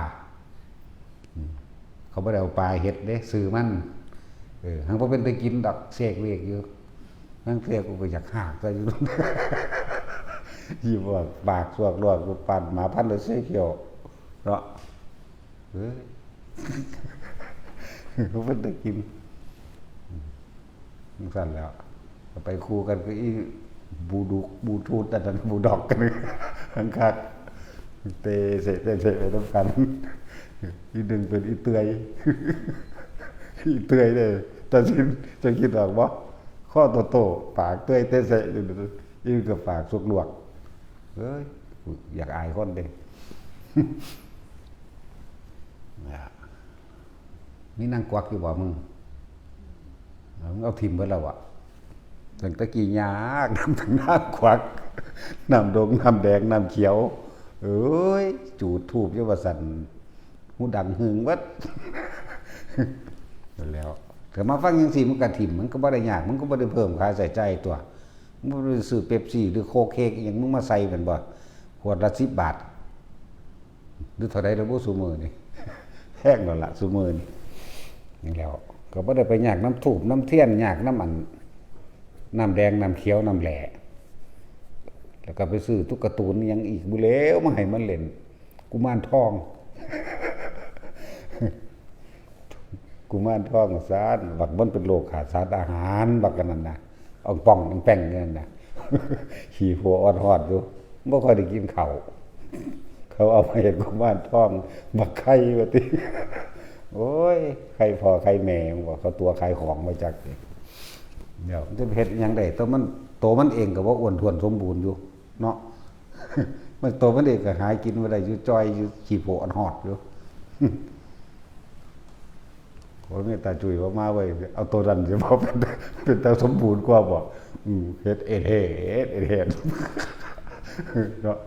เขาไม่ได้เอาปลาเฮ็ดเด้ซื้อมันหังพอเป็นไปกินดอกเสกเวกอยู่นั่งเสกกูก็อยากหักซะอยู่ ยี่บอกปากสวกลวกกูปั่นหมาพันเลยเสียเขียวเนาะเขาเป็นไปกินมันสั่นแล้วไปคู่กันก็อีบูทูดแต่นั้นบูดอกกันทั้งคักเตะเสะไปต้องกันอีดึงเป็นอีเตยอีเตยเลยแต่สินจะคิดออกบ่ข้อโตปากเตยเตะเสะอีกับปากสุกลวกอยากอายคนเด้ นี่นั่งกวักอยู่บ่มึงเอาทิมเบิดแล้วอะตั้งตะกี้ยากน้ำทั้งน้ำควักน้ำดงน้ำแดงน้ำเขียวจูดทูบเยาวสันหูดังหึงวัด แล้วแต่มาฟังยังสิมันกระถิ่มมันก็บ่ได้ยากมันก็บ่ได้เพิ่มค่าใส่ใจตัวมึงบ่ได้ซื้อเป๊ปซี่หรือโคกเค้กอย่างมึงมาใส่มันบ่ขวดละ10 บาทหรือเท่าใดแล้วบ่ซุมื้อนี่ แพงแล้วล่ะซุมื้อนี่อย่างแล้วก็บ่ได้ไปยากน้ำทูบน้ำเทียนยากน้ำอันน้ำแดงน้ำเขียวน้ำแหล่แล้วก็ไปซื้อตุ๊กตาตูนยังอีกบุเลวมาให้มันเล่นกุมารทอง กุมารทองซานบักมันเป็นโรคขาดสารอาหารบักกันนั่นนะเอาป่องแป้งเนี่ยนะ ขี่หัวอ่อนหอดอยู่บ่ค่อยได้กินข้าวเขาเอาไปเห็นกุมารทองบักไข่ว่าติ โอ้ยไข่พอไข่แม่ว่าเขาตัวขายของมาจากเดี๋ยวจะเฮ็ดยังไงตัวมันเองก็ว่าอ้วนท้วนสมบูรณ์อยู่เนาะ มันตัวมันเองก็หากินบ่ได้อยู่จอยอยู่ขี้โผอันหอดอยู่ โอ้ยตาจุ๋ยว่ามาเว้ยเอาตัวนั้นสิบ่เป็นตาสมบูรณ์กว่าบ่เฮ็ดเฮ็ด เนาะ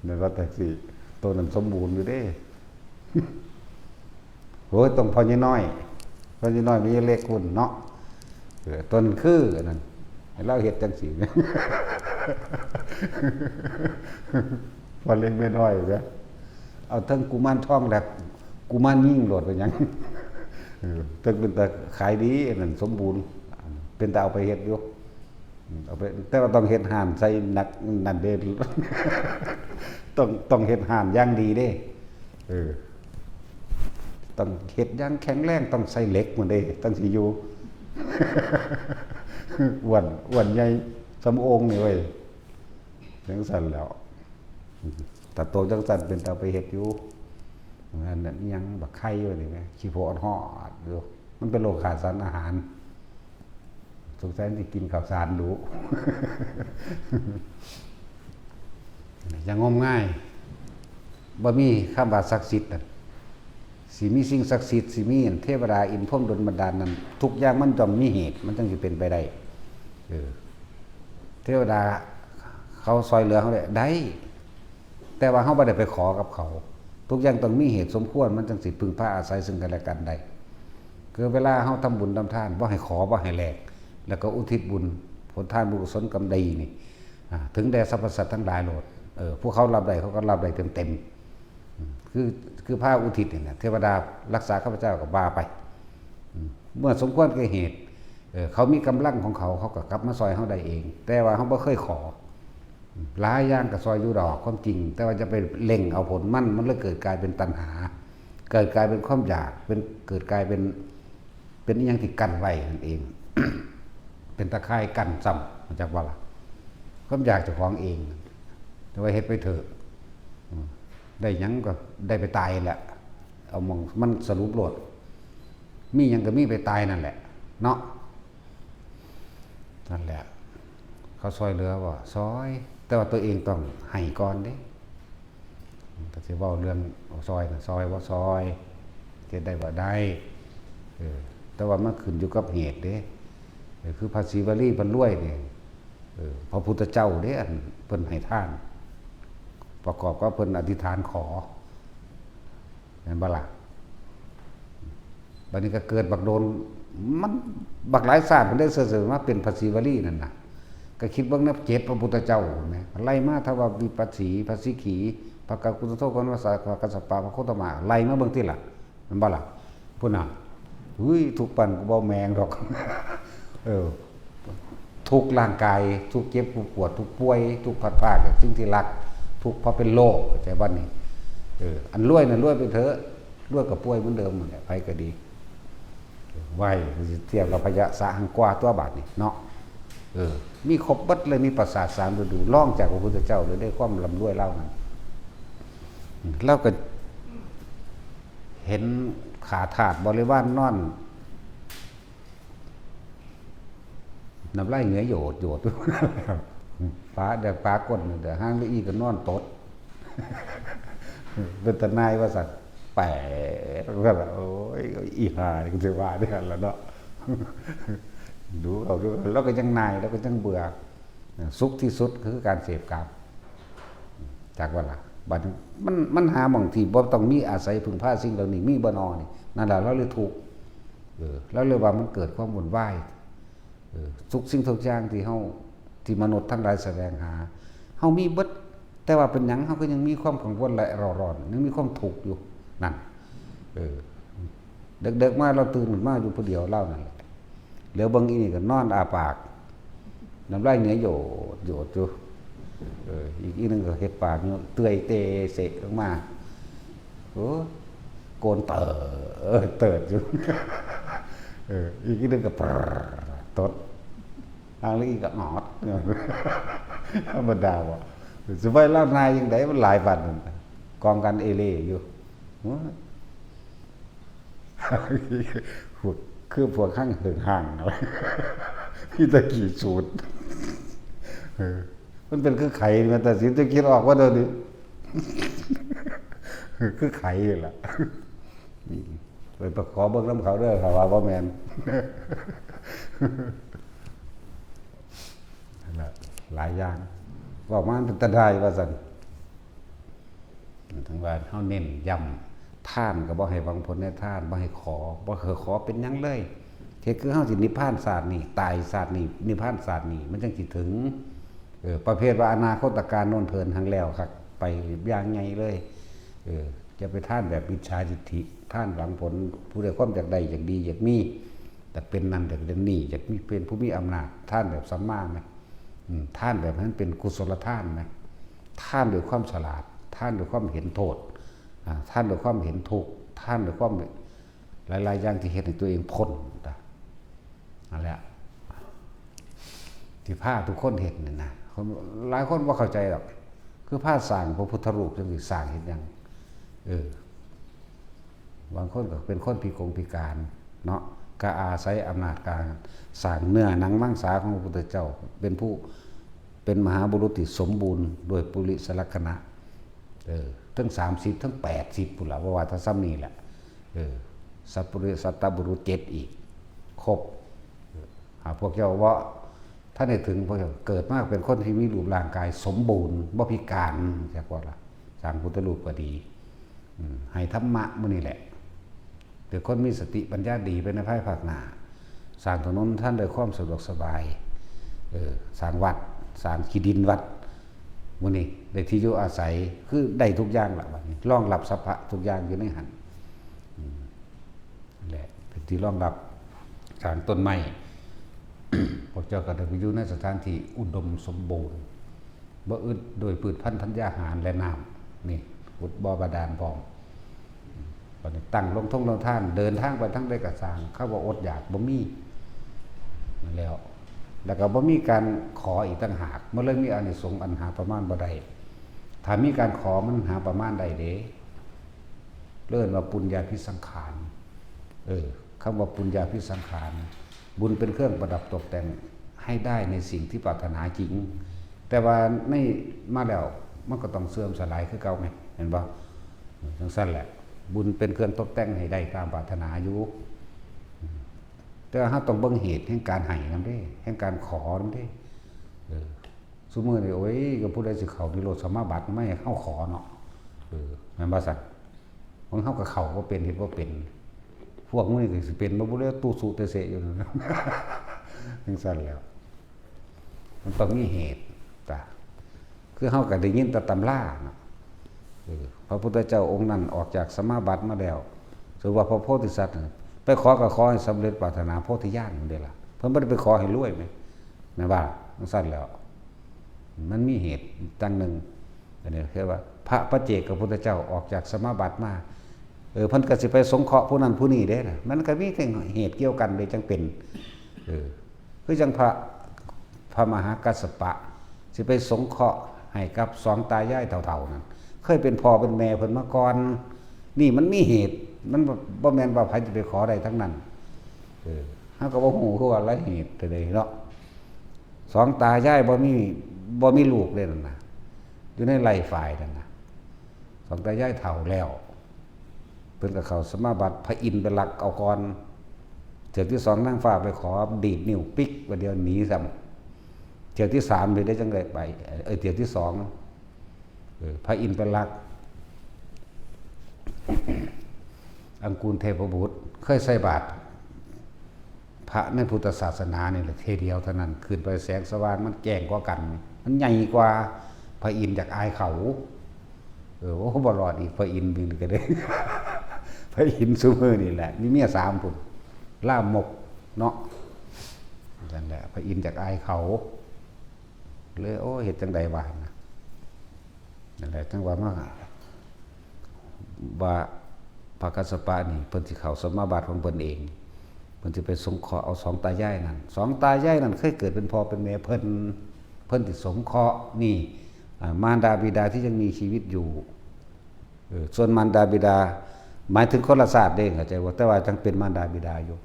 นั่นว่าแต่สิตัวนั้นสมบูรณ์อยู่เด้ โอ้ยต้องพอน้อยมีเล็กคุณเนาะต้นคือนั่นให้เราเฮ็ดจังซี่ พอเล็กน้อยเด้อเอาทั้งกุมารทองและกุมารยิ่งโลดไปหยังตึกเป็นแต่ขายดีนั่นสมบูรณ์เป็นตาเอาไปเฮ็ดอยู่เอาไปแต่ว่าต้องเฮ็ดห่านใส่นักนั่นเด้ ต้องเฮ็ดห่านอย่างดีเด้ต้องเฮ็ดอย่างแข็งแรงต้องใส่เหล็กมันเด้ต้องสิอยู่ อ้วนใหญ่สำโองนี่เว้ย จังสั่นแล้วแต่โตจังสั่นเป็นตาไปเฮ็ดอยู่นั่นยังบักไข่อยู่นี่แหมขี้โพดห่ออยู่มันเป็นโรคขาดสารอาหารสงสัยสิกินข้าวสารดู อย่างงมง่ายบ่มีคำว่าศักดิ์สิทธิ์น่ะสิมีสิ่งศักดิ์สิทธิ์สิมีเทวดาอินพรหมดลบันดาลนั้นทุกอย่างมันต้องมีเหตุมันจึงสิเป็นไปได้เทวดาเขาซอยเหลือเขาได้แต่ว่าเขาไม่ได้ไปขอกับเขาทุกอย่างต้องมีเหตุสมควรมันจึงสิพึ่งพาอาศัยซึ่งกันและกันได้คือเวลาเขาทำบุญทำทานบ่ให้ขอบ่ให้แลกแล้วก็อุทิศบุญผลทานบุญกุศลกรรมดีนี่ถึงแด่สรรพสัตว์ทั้งหลายโลดพวกเขารับได้เขาก็รับได้เต็มคือพระอุทิศเนี่ยเทวดารักษาข้าพเจ้ากับบ้าไปเมื่อสมควรแก่เหตุเขามีกำลังของเขาก็กลับมาซอยเขาได้เองแต่ว่าเขาไม่เคยขอหลายอย่างกับซอยอยู่ดอกความจริงแต่ว่าจะไปเล่งเอาผลมันเลยเกิดกลายเป็นตัณหาเกิดกลายเป็นความอยากเกิดกลายเป็นอย่างที่กั้นไว้นั่นเอง เป็นตะไคร่กั้นซ้ำมาจากว่าล่ะความอยากเจ้าของเองแต่ว่าเฮ็ดไปเถอะได้ยังก็ได้ไปตายแหละเอามองมันสรุปโลดมียังก็มีไปตายนั่นแหละเนาะนั่นแหละเขาซอยเหลือว่าซอยแต่ว่าตัวเองต้องให้ก่อนดิแต่สิเว้าเรื่องซอยน่ะซอยว่าซอยเฮ็ดได้บ่ได้แต่ว่ามันขึ้นอยู่กับเหตุเด้คือภาษีวลีเพิ่นรวยนี่พระพุทธเจ้าเด้อันเพิ่นให้ทานประกอบกับเพิ่นอธิษฐานขอเห็นบ่ล่ะบัดนี้ก็เกิดบักโดนมันบักหลายศาสตร์มันได้เสริมมาเป็นภาษีวลีนั่นน่ะก็คิดเบิ่งนะเจ็ดพระพุทธเจ้าแม่ไล่มาถ้าว่ามีภาษีขีพระกักุตโตคนวาสากัสสปะพระโคตมะไล่มาเบิ่งติล่ะแม่นบ่ล่ะพุ่นน่ะทุกปันก็บ่แมงดอกทุกร่างกายทุกเจ็บทุกปวดทุกป่วยทุกพัดพรากจากสิ่งที่รักทุกเพราะเป็นโรคใจบ้านนี้อันรวยน่ะรวยไปเถอะรวยกับป่วยเหมือนเดิมหมดแหละไปก็ดีไหวเทียบกับพยะสะหังกว่าตัวบาทนี่เนาะมีครบบัดเลยมีประสาทสามฤดูล่องจากพระพุทธเจ้าเลยได้ความลำรวยเล่านั้นเราก็เห็นขาถาดบริวารนอนน้ำไหลเหงื่อโยดฟ้าเดือดฟ้าก้นเดือดห้างอีก็นอนตดเป็นตนายว่าสัตว์แปะก็โอ้ยอีหาก็จะว่าด้วยกันแล้วเนาะดูเอาดูแล้วก็ยังนายแล้วก็ยังเบื่อสุขที่สุดคือการเสพกามจากว่าล่ะบัดมันหาบางทีบ่ต้องมีอาศัยพึ่งพาสิ่งเหล่านี้มีบ่นอนี่นั่นแหละเราเลยถูกแล้วเลยว่ามันเกิดความวุ่นวายทุกสิ่งทุกอย่างที่มนุษย์ทั้งหลายแสวงหาเฮามีเบิดแต่ว่าเป็นหยังเฮาก็ยังมีความกังวลและร้อนยังมีความทุกข์อยู่นั่นเด็กๆมาเราตื่นขึ้นมาอยู่ผู้เดียวเล่านั่นเหลือเบิ่งอีนี่ก็นอนอาปากน้ำลายเหนือโยดอยู่อีกนึงก็เฮ็ดปากอยู่เตื้อยเตเสะลงมาโกนเติดอยู่อีกนึงก็ตดทางนี้ก็งอดธรรมดาว่ะสิไปเล่านายยังไดมันหลายวันกองกันเอเล่อยู่คือพวกข้างห่างอะไรที่ตะกี้สูตรมันเป็นคือไข่มันแต่สิจะคิดออกว่าเดี๋ยวนี้คือไข่แหละไปประขอเบิ่งน้ำเขาเด้อค่ะว่าแมนหลายอย่างว่ามันเป็นตะไดว่าซั่นทั้งว่าเฮาเน้นย้ำท่านก็บ่ให้หวังผลในท่านบ่ให้ขอบ่เคยขอเป็นหยังเลยเฮ็ดคือเฮาสินิพพานศาสตร์นี่ตายศาสตร์นี่นิพพานศาสตร์นี่มันจังสิถึงประเภทว่าอนาคตการโน่นเทินทางแล้วครับไปอย่างใหญ่เลยจะไปท่านแบบมิจฉาทิฏฐิท่านหวังผลผู้ใดความอยากได้อยากดีอยากมีแต่เป็นนั่นอยากเป็นนี่อยากมีเป็นผู้มีอำนาจท่านแบบสัมมาไหมท่านแบบนั้นเป็นกุศลท่านไหมท่านด้วยความฉลาดท่านด้วยความเห็นโทษท่านด้วยความเห็นทุกข์ท่านด้วยความหลายๆอย่างที่เห็นในตัวเองพ้นนั่นแหละที่ผ้าทุกคนเห็นเนี่ยนะค คนหลายคนบ่เข้าใจหรอกคือผ้าสร้างพระพุทธรูปจังสิสร้างเฮ็ดหยังบางคนก็เป็นคนพิการเนาะก็อาศัยอำนาจการสร้างเนื้อหนังมังสาของพระพุทธเจ้าเป็นผู้เป็นมหาบุรุษที่สมบูรณ์โดยปุริสลักษณะทั้ง30ทั้ง80พุ่นล่ะว่าถ้าซ้ำนี่แหละสัพปุริสัตตบุรุษ7อีกครบพวกเจ้าว่าถ้าได้ถึงพวกเจ้าเกิดมาเป็นคนที่มีรูปร่างกายสมบูรณ์บ่พิการจักว่าล่ะสร้างพุทธรูปก็ดีให้ธรรมะมื้อนี่แหละเดี๋ยวคนมีสติปัญญาดีไปในภายภาคหน้าสร้างถนนท่านโดยความสะดวกสบายสร้างวัดสร้างขี้ดินวัดมื้อนี้ได้ที่อยู่อาศัยคือได้ทุกอย่างล่ะบัดนี้รองรับสรรพะทุกอย่างอยู่ในหันนั่นแหละเป็นที่รองรับสร้างต้นไม้ พวกเจ้าก็ได้ไปอยู่ในสถานที่อุดมสมบูรณ์บ่อึดโดยพืชพันธุ์ธัญญาหารและน้ำนี่อุดบ่อบาดาลพร้อมบัดนี้ตั้งลงท่านเดินทางไปทั้งได้กระสร้างเขาบ่อดอยากบ่มีนั่นแล้วก็บ่มีการขออีกต่างหากมันเลยมีอานิสงส์อันหาประมาณบ่ได้ถ้ามีการขอมันหาประมาณได้เด้เริ่นว่าปุญญาภิสังขารคำว่าปุญญาภิสังขารบุญเป็นเครื่องประดับตกแต่งให้ได้ในสิ่งที่ปรารถนาจริงแต่ว่าในมาแล้วมันก็ต้องเสื่อมสลายคือเก่าไงเห็นบ่จังซั่นแหละบุญเป็นเครื่องตกแต่งให้ได้ตามปรารถนาอยู่แต่เฮาต้องเบิ่งเหตุแห่งการให้นำเด้แห่งการขอนำเด้ซุมื้อนี้โอ้ยก็ผู้ใดสิเข้านิโรธสมาบัติไม่ให้เฮาขอเนาะแม่นบ่ซั่นของเฮาก็เข้าบ่เป็นเฮ็ดบ่เป็นพวกมื้อนี้ก็สิเป็นบ่ได้ตู้สุเตเสอยู่นั่นจังซั่นแล้วมันต้องมีเหตุคือเฮาก็ได้ยินแต่ตำราเนาะพระพุทธเจ้าองค์นั้นออกจากสมาบัติมาแล้วถือว่าพระโพธิสัตว์ไปขอก็ขอให้สำเร็จปรารถนาโพธิญาณนั่นเด้ล่ะเพิ่นบ่ได้ไปขอให้รวยแม่นะว่าจังซั่นแล้วมันมีเหตุตั้งหนึ่งอันนี้คือว่าพระปัจเจกพุทธเจ้าออกจากสมาบัติมาเพิ่นก็สิไปสงเคราะห์ผู้นั้นผู้นี้เด้น่ะมันก็มีเหตุเกี่ยวกันเลยจังเป็นคือจังพระมหากัสสปะสิไปสงเคราะห์ให้กับสองตายายเฒ่าๆนั้นเคยเป็นพ่อเป็นแม่เพิ่นมาก่อนนี่มันมีเหตุมันบ่แม่นว่าไผจะไปขอได้ทั้งนั้นเฮาก็บ่ฮู้คือว่าอะไรเหตุใดเนาะสองตายายบ่มีลูกเลยนั่นน่ะอยู่ในไร่ฝ่ายนั่นน่ะสองตายายเฒ่าแล้วเพิ่นก็เข้าสมาบัติพระอินทร์ไปลักเอาก่อนเที่ยวที่2นางฟ้าไปขอดีดนิ้วปิ๊กว่าเดียวหนีซ้ำเที่ยวที่3เลยได้จังได๋ไปเที่ยวที่2พระอินทร์ไปลักอังกูลเทพบุตรเคยใส่บาตรพระในพุทธศาสนานี่แหละเทเดียวเท่านั้นขึ้นไปแสงสว่างมันแจ้งกว่ากันมันใหญ่กว่าพระอินทร์จากอายเขาโอ้บ่รอดอีกพระอินทร์นี่ก็ได้ พระอินทร์ซุมื้อนี่แหละมีเมีย3พุ่นล่ามกเนาะนั่นแหละพระอินทร์จากอายเขาเลยโอ้เฮ็ดจังได๋วะนั่นแหละจังว่ามาว่าพระกัสสปะนี่เพิ่นสิเข้าสมาบัติของเพิ่นเองเพิ่นสิไปสงเคราะห์เอาสองตายายนั่นสองตายายนั่นเคยเกิดเป็นพ่อเป็นแม่เพิ่นสิสงเคราะห์นี่มารดาบิดาที่ยังมีชีวิตอยู่ส่วนมารดาบิดาหมายถึงคนละศาสตร์เด้เข้าใจบ่แต่ว่าจังเป็นมารดาบิดาอยู่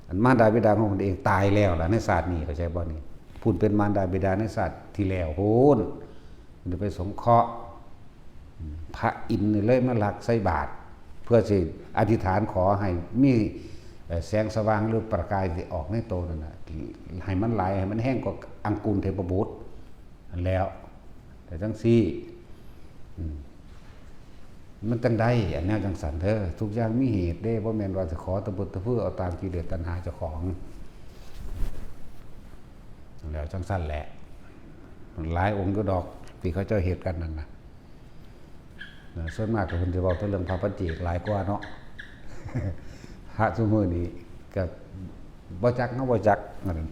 อันมารดาบิดาของเพิ่นเองตายแล้วล่ะในศาสตร์นี้เข้าใจบ่นี่พูดเป็นมารดาบิดาในศาสตร์ที่แล้วโหนมันจะไปสงเคราะห์พระอินทร์นี่เลยมาลักใส่บาตรเพื่อสิอธิษฐานขอให้มีแสงสว่างหรือประกายที่ออกในโตนั่นน่ะให้มันไหลให้มันแห้งกว่าอังกูลเทพบุตรอันแล้วแต่จังซี่มันจังได้อันแนวจังสันเด้อทุกอย่างมีเหตุเด้บ่แม่นว่าจะขอตะบุตะเพื่อเอาตามกิเลสตัณหาเจ้าของแล้วจังซั่นแหละหลายองค์ก็ดอกที่เขาเจ้าเหตุกันนั่นน่ะส่วนมากก็เพิ่นสิเว้าแต่เรื่องพระปัจเจกหลายกว่าเนาะ พระซุมื้อนี้ก็บ่จักเนาะบ่จักนั่น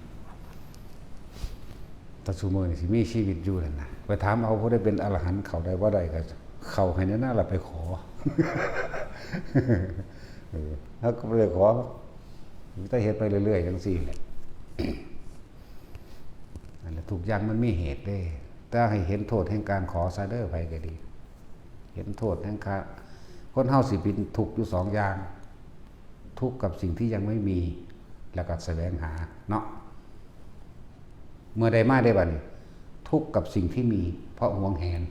แต่ซุมื้อนี้สิมีชีวิตอยู่นั่นน่ะไปถามเอาผู้ได้เป็นอรหันต์เข้าได้บ่ได้ก็เข้าให้นั่นน่ะล่ะไปขอ แล้วก็บ่ได้ขอแต่เฮ็ดไปเรื่อยๆจังซี่แหละนั่นแหละทุกอย่างมันมีเหตุเด้ แต่ให้เห็นโทษแห่งการขอซะเด้อไปก็ดีเห็นโทษแห่งการคนเฮาสิเป็นทุกข์อยู่2อย่างทุกข์กับสิ่งที่ยังไม่มีแล้วก็แสวงหาเนาะเมื่อใดมาได้บัดนี้ทุกข์กับสิ่งที่มีเพราะหวงแหน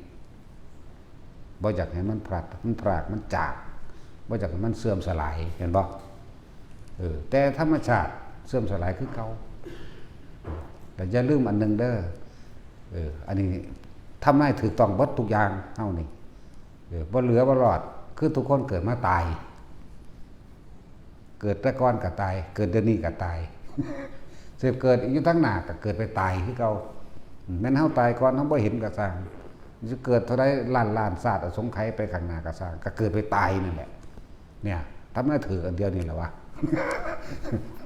บ่อยากให้มันพลัดมันพรากมันจากบ่อยากให้มันเสื่อมสลายเห็นบ่แต่ธรรมชาติเสื่อมสลายคือเก่าแต่อย่าลืมอันนึงเด้ออันนี้ทำได้ถูกต้องเบิดทุกอย่างเฮานี่บ่เหลือบ่รอดคือทุกคนเกิดมาตายเกิดแต่ก่อนก็ตายเกิดเดี๋ยวนี้ก็ตายเสร็จเกิดอยู่ทั้งหน้าก็เกิดไปตายคือเก่าแม่นเฮาตายก่อนเฮาบ่เห็นก็สร้างจะเกิดเท่าใดล้านชาติอสงไขยไปข้างหน้าก็สร้างก็เกิดไปตายนั่นแหละเนี่ยทำได้ถืออันเดียวนี่แหละวะ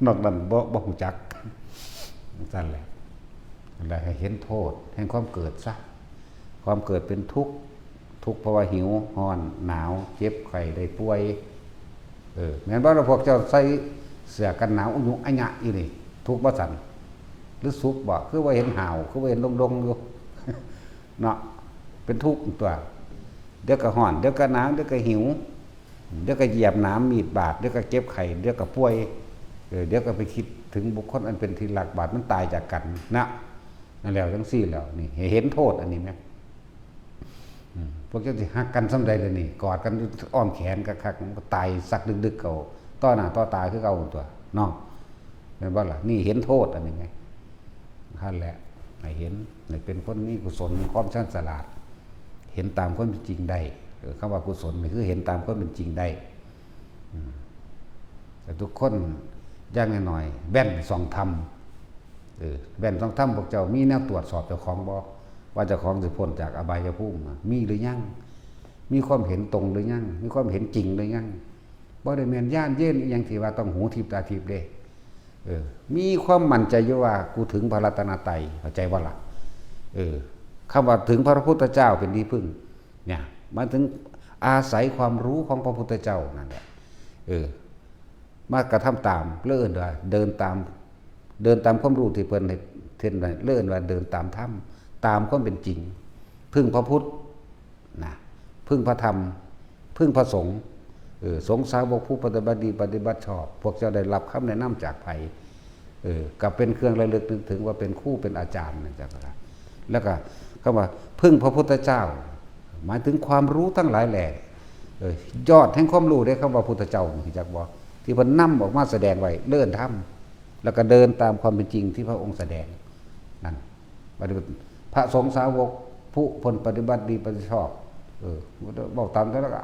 นอกนั้นบ่ฮู้จักนั่นแหละให้เห็นโทษแห่งความเกิดซะความเกิดเป็นทุกข์เพราะว่าหิวร้อนหนาวเจ็บไข้ได้ป่วยแม่นบ่ล่ะพวกเจ้าใส่เสื้อกันหนาวอุยุอัญะอยู่นี่ทุกข์บ่สั่นหรือสุขบ่คือว่าเห็นหาวคือว่าเห็นดงๆอยู่ เนาะเป็นทุกข์ตัวเดี๋ยวก็ร้อนเดี๋ยวก็หนาวเดี๋ยวก็หิวเดี๋ยวก็เหยียบน้ำมีดบาดเดี๋ยวก็เจ็บไข้เดี๋ยวก็ป่วยเดี๋ยวก็ไปคิดถึงบุคคลอันเป็นที่รักบาดมันตายจากกันนะนั่นแล้วจังซี่แล้วนี่เห็นโทษอันนี้มั้ยพวกเจ้าสิฮักกันซำใดล่ะนี่กอดกันอ้อมแขนคักๆมันก็ตายสักดึกๆเก่าต่อหน้าต่อตาคือเก่าตัวเนาะแม่นบ่ล่ะนี่เห็นโทษอันนี้ไงนั่นแหละให้เห็นให้เป็นคนมีกุศลความฉลาดเห็นตามความเป็นจริงได้คำว่ากุศลนี่คือเห็นตามความเป็นจริงได้แต่ทุกคนอย่างน้อยๆแว่นส่องธรรมแว่นส่องธรรมพวกเจ้ามีแนวตรวจสอบเจ้าของบ่ว่าเจ้าของสิพ้นจากอบายภูมิมีหรือยังมีความเห็นตรงหรือยังมีความเห็นจริงหรือยังบ่ได้แม่นย่านเย็นอีหยังที่ว่าต้องหูทิพย์ตาทิพย์เด้มีความมั่นใจอยู่ว่ากูถึงพระรัตนตรัยเข้าใจบ่ล่ะคำว่าถึงพระพุทธเจ้าเป็นที่พึ่งเนี่ยหมายถึงอาศัยความรู้ของพระพุทธเจ้านั่นแหละมากระทำตามเลื่อนว่าเดินตามความรู้ที่เพิ่นให้เท่นเลื่อนว่าเดินตามธรรมตามความเป็นจริงพึ่งพระพุทธนะพึ่งพระธรรมพึ่งพระสงฆ์สงฆ์สาวกผู้ปฏิบัติดีปฏิบัติชอบพวกเจ้าได้รับคำแนะนำจากไผกับเป็นเครื่องระลึกนึกถึงว่าเป็นครูเป็นอาจารย์นะจ๊ะแล้วก็คำว่าพึ่งพระพุทธเจ้าหมายถึงความรู้ทั้งหลายแหล่ยอดแห่งความรู้ได้คำว่าพุทธเจ้าที่จักบ่ที่เพิ่นนำออกมาแสดงไว้เลื่อนทำแล้วก็เดินตามความเป็นจริงที่พระองค์แสดงนั่นพระสงฆ์สาวกผู้พ้นปฏิบัติดีปฏิชอบบอกตามแล้วก็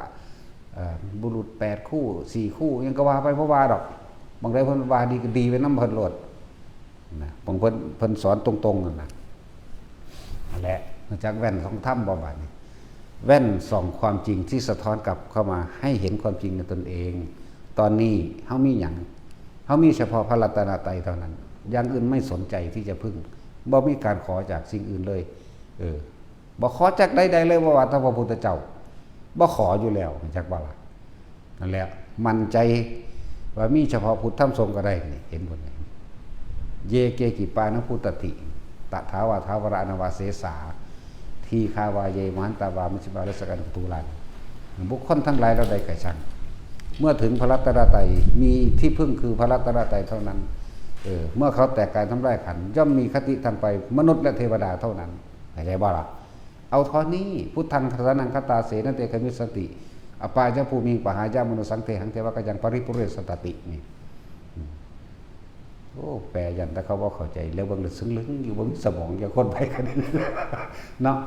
บุรุษ8คู่4คู่ยังก็ว่าไปเพราะว่าดอกบางใดเพิ่นว่าดีก็ดีไปนำเพิ่นโลดนะบางเพิ่นสอนตรงๆนั่นน่ะนั่นแหละจากแว่นของธรรมบ่บาดนี้แว่นส่องความจริงที่สะท้อนกลับเข้ามาให้เห็นความจริงในตนเองตอนนี้เฮามีหยังเฮามีเฉพาะพระรัตนตรัยเท่านั้นอย่างอื่นไม่สนใจที่จะพึ่งบ่มีการขอจากสิ่งอื่นเลยบ่ขอจากใดๆเลยว่าพระพุทธเจ้าบ่ขออยู่แล้วจักบ่ล่ะนั่นแหละมั่นใจว่ามีเฉพาะพุทธธรรมสงฆ์ก็ได้นี่เห็นบ่นี่เยเกกิปานะพุตติตถาวาทาวรานวาเสสาทีฆาวาเยมันตาวามิสิบาลสกันตุลันบุคคลทั้งหลายเราได้ไก่ชังเมื่อถึงพระรัตนตรัยมีที่พึ่งคือพระรัตนตรัยเท่านั้นเมื่อเขาแตกกายทำลายขันธ์ย่อมมีคติทางไปมนุษย์และเทวดาเท่านั้นเข้าใจบ่ล่ะเอาเท่านี้พุทธังทสนังคตาเสนเตคมิสติอปายะภูมิงปหายามนุสังเทหังเทวะกยังปริปุเรสตตินี่โอ้แปลยันแต่เขาบ่เข้าใจแล้วเบิ่งซึ้งลึงอยู่บ่มีสมองอย่าคนไปกันเนาะ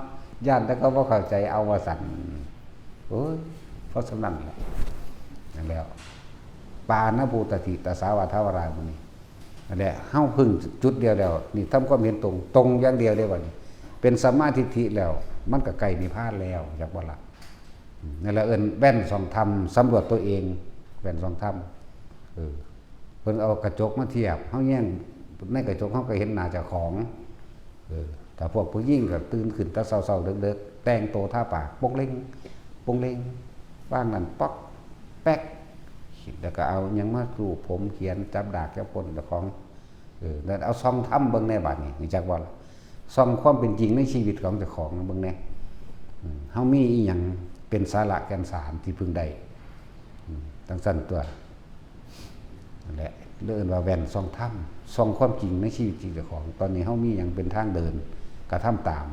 ย่านแต่เขาบ่เข้าใจเอาว่าสั่นโอ้ยเพราะสำนักแหละนั่นแล้วปานะภูตติตสาวาทาวรามุนีนั่นแหละเฮาพึ่งจุดเดียวแล้วนี่ทำความเห็นตรงอย่างเดียวได้บ่นี่เป็นสัมมาทิฏฐิแล้วมันก็ใกล้นิพพานแล้วจักบ่ล่ะนั่นแหละเอิ้นแว่นส่องธรรมสำรวจตัวเองแว่นส่องธรรมเพิ่นเอากระจกมาเทียบเฮาแย่งในกระจกเฮาก็เห็นหน้าเจ้าของแต่พวกผู้หญิงก็ตื่นขึ้นแต่เช้าๆดึกๆแต่งตัวท่าปากปงเล็งบ้างนั่นป๊อกแป๊กแล้วก็เอาหยังมารูปผมเขียนจับดากแก้ปนเจ้าของแล้วเอาซองทำเบิ่งในบัดนี้จักบ่ล่ะ ส่องความเป็นจริงในชีวิตของเจ้าของเบิ่งแน่เฮามีอีหยังเป็นสาระแก่นสารที่พึงได้ทั้งสั้นตัวนั่นแหละเรียกว่าแว่นส่องธรรมส่องความจริงในชีวิตจริงเจ้าของตอนนี้เฮามีหยังเป็นทางเดินกระทำตาม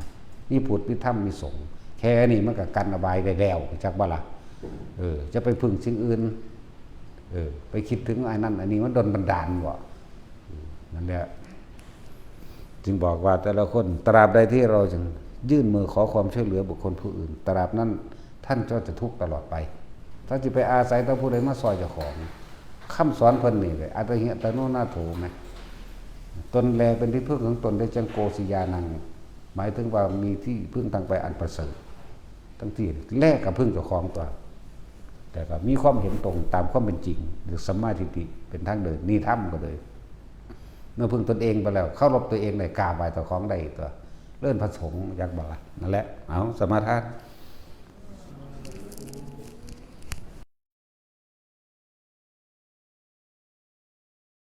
มีพุทธมีธรรมมีสงฆ์แค่นี้มันก็กันอบายได้แล้วจักบ่ล่ะจะไปพึ่งสิ่งอื่นไปคิดถึงไอ้นั่นอันนี้มันดลบันดาลบ่นั่นแหละจึงบอกว่าแต่ละคนตราบใดที่เราจึงยื่นมือขอความช่วยเหลือบุคคลผู้อื่นตราบนั้นท่านก็จะทุกข์ตลอดไปถ้าจะไปอาศัยต่อผู้ใดมาซอยเจ้าของคำสอนเพิ่นนี่เลยอัตหิตโนนาโถไหมตนแลเป็นที่พึ่งของตนได้จังโกสิยานังหมายถึงว่ามีที่พึ่งทางไปอันประเสริฐทั้งที่แลกกับพึ่งเจ้าของตัวแต่ก็มีความเห็นตรงตามความเป็นจริงหรือสัมมาทิฏฐิเป็นทางเดินนี่ธรรมก็เลยเมื่อพึ่งตนเองไปแล้วเข้ารบตัวเองในกาบายต่อของใดตัวเลื่อนผสมยักษ์บานั่นแหละเอาสมาทาน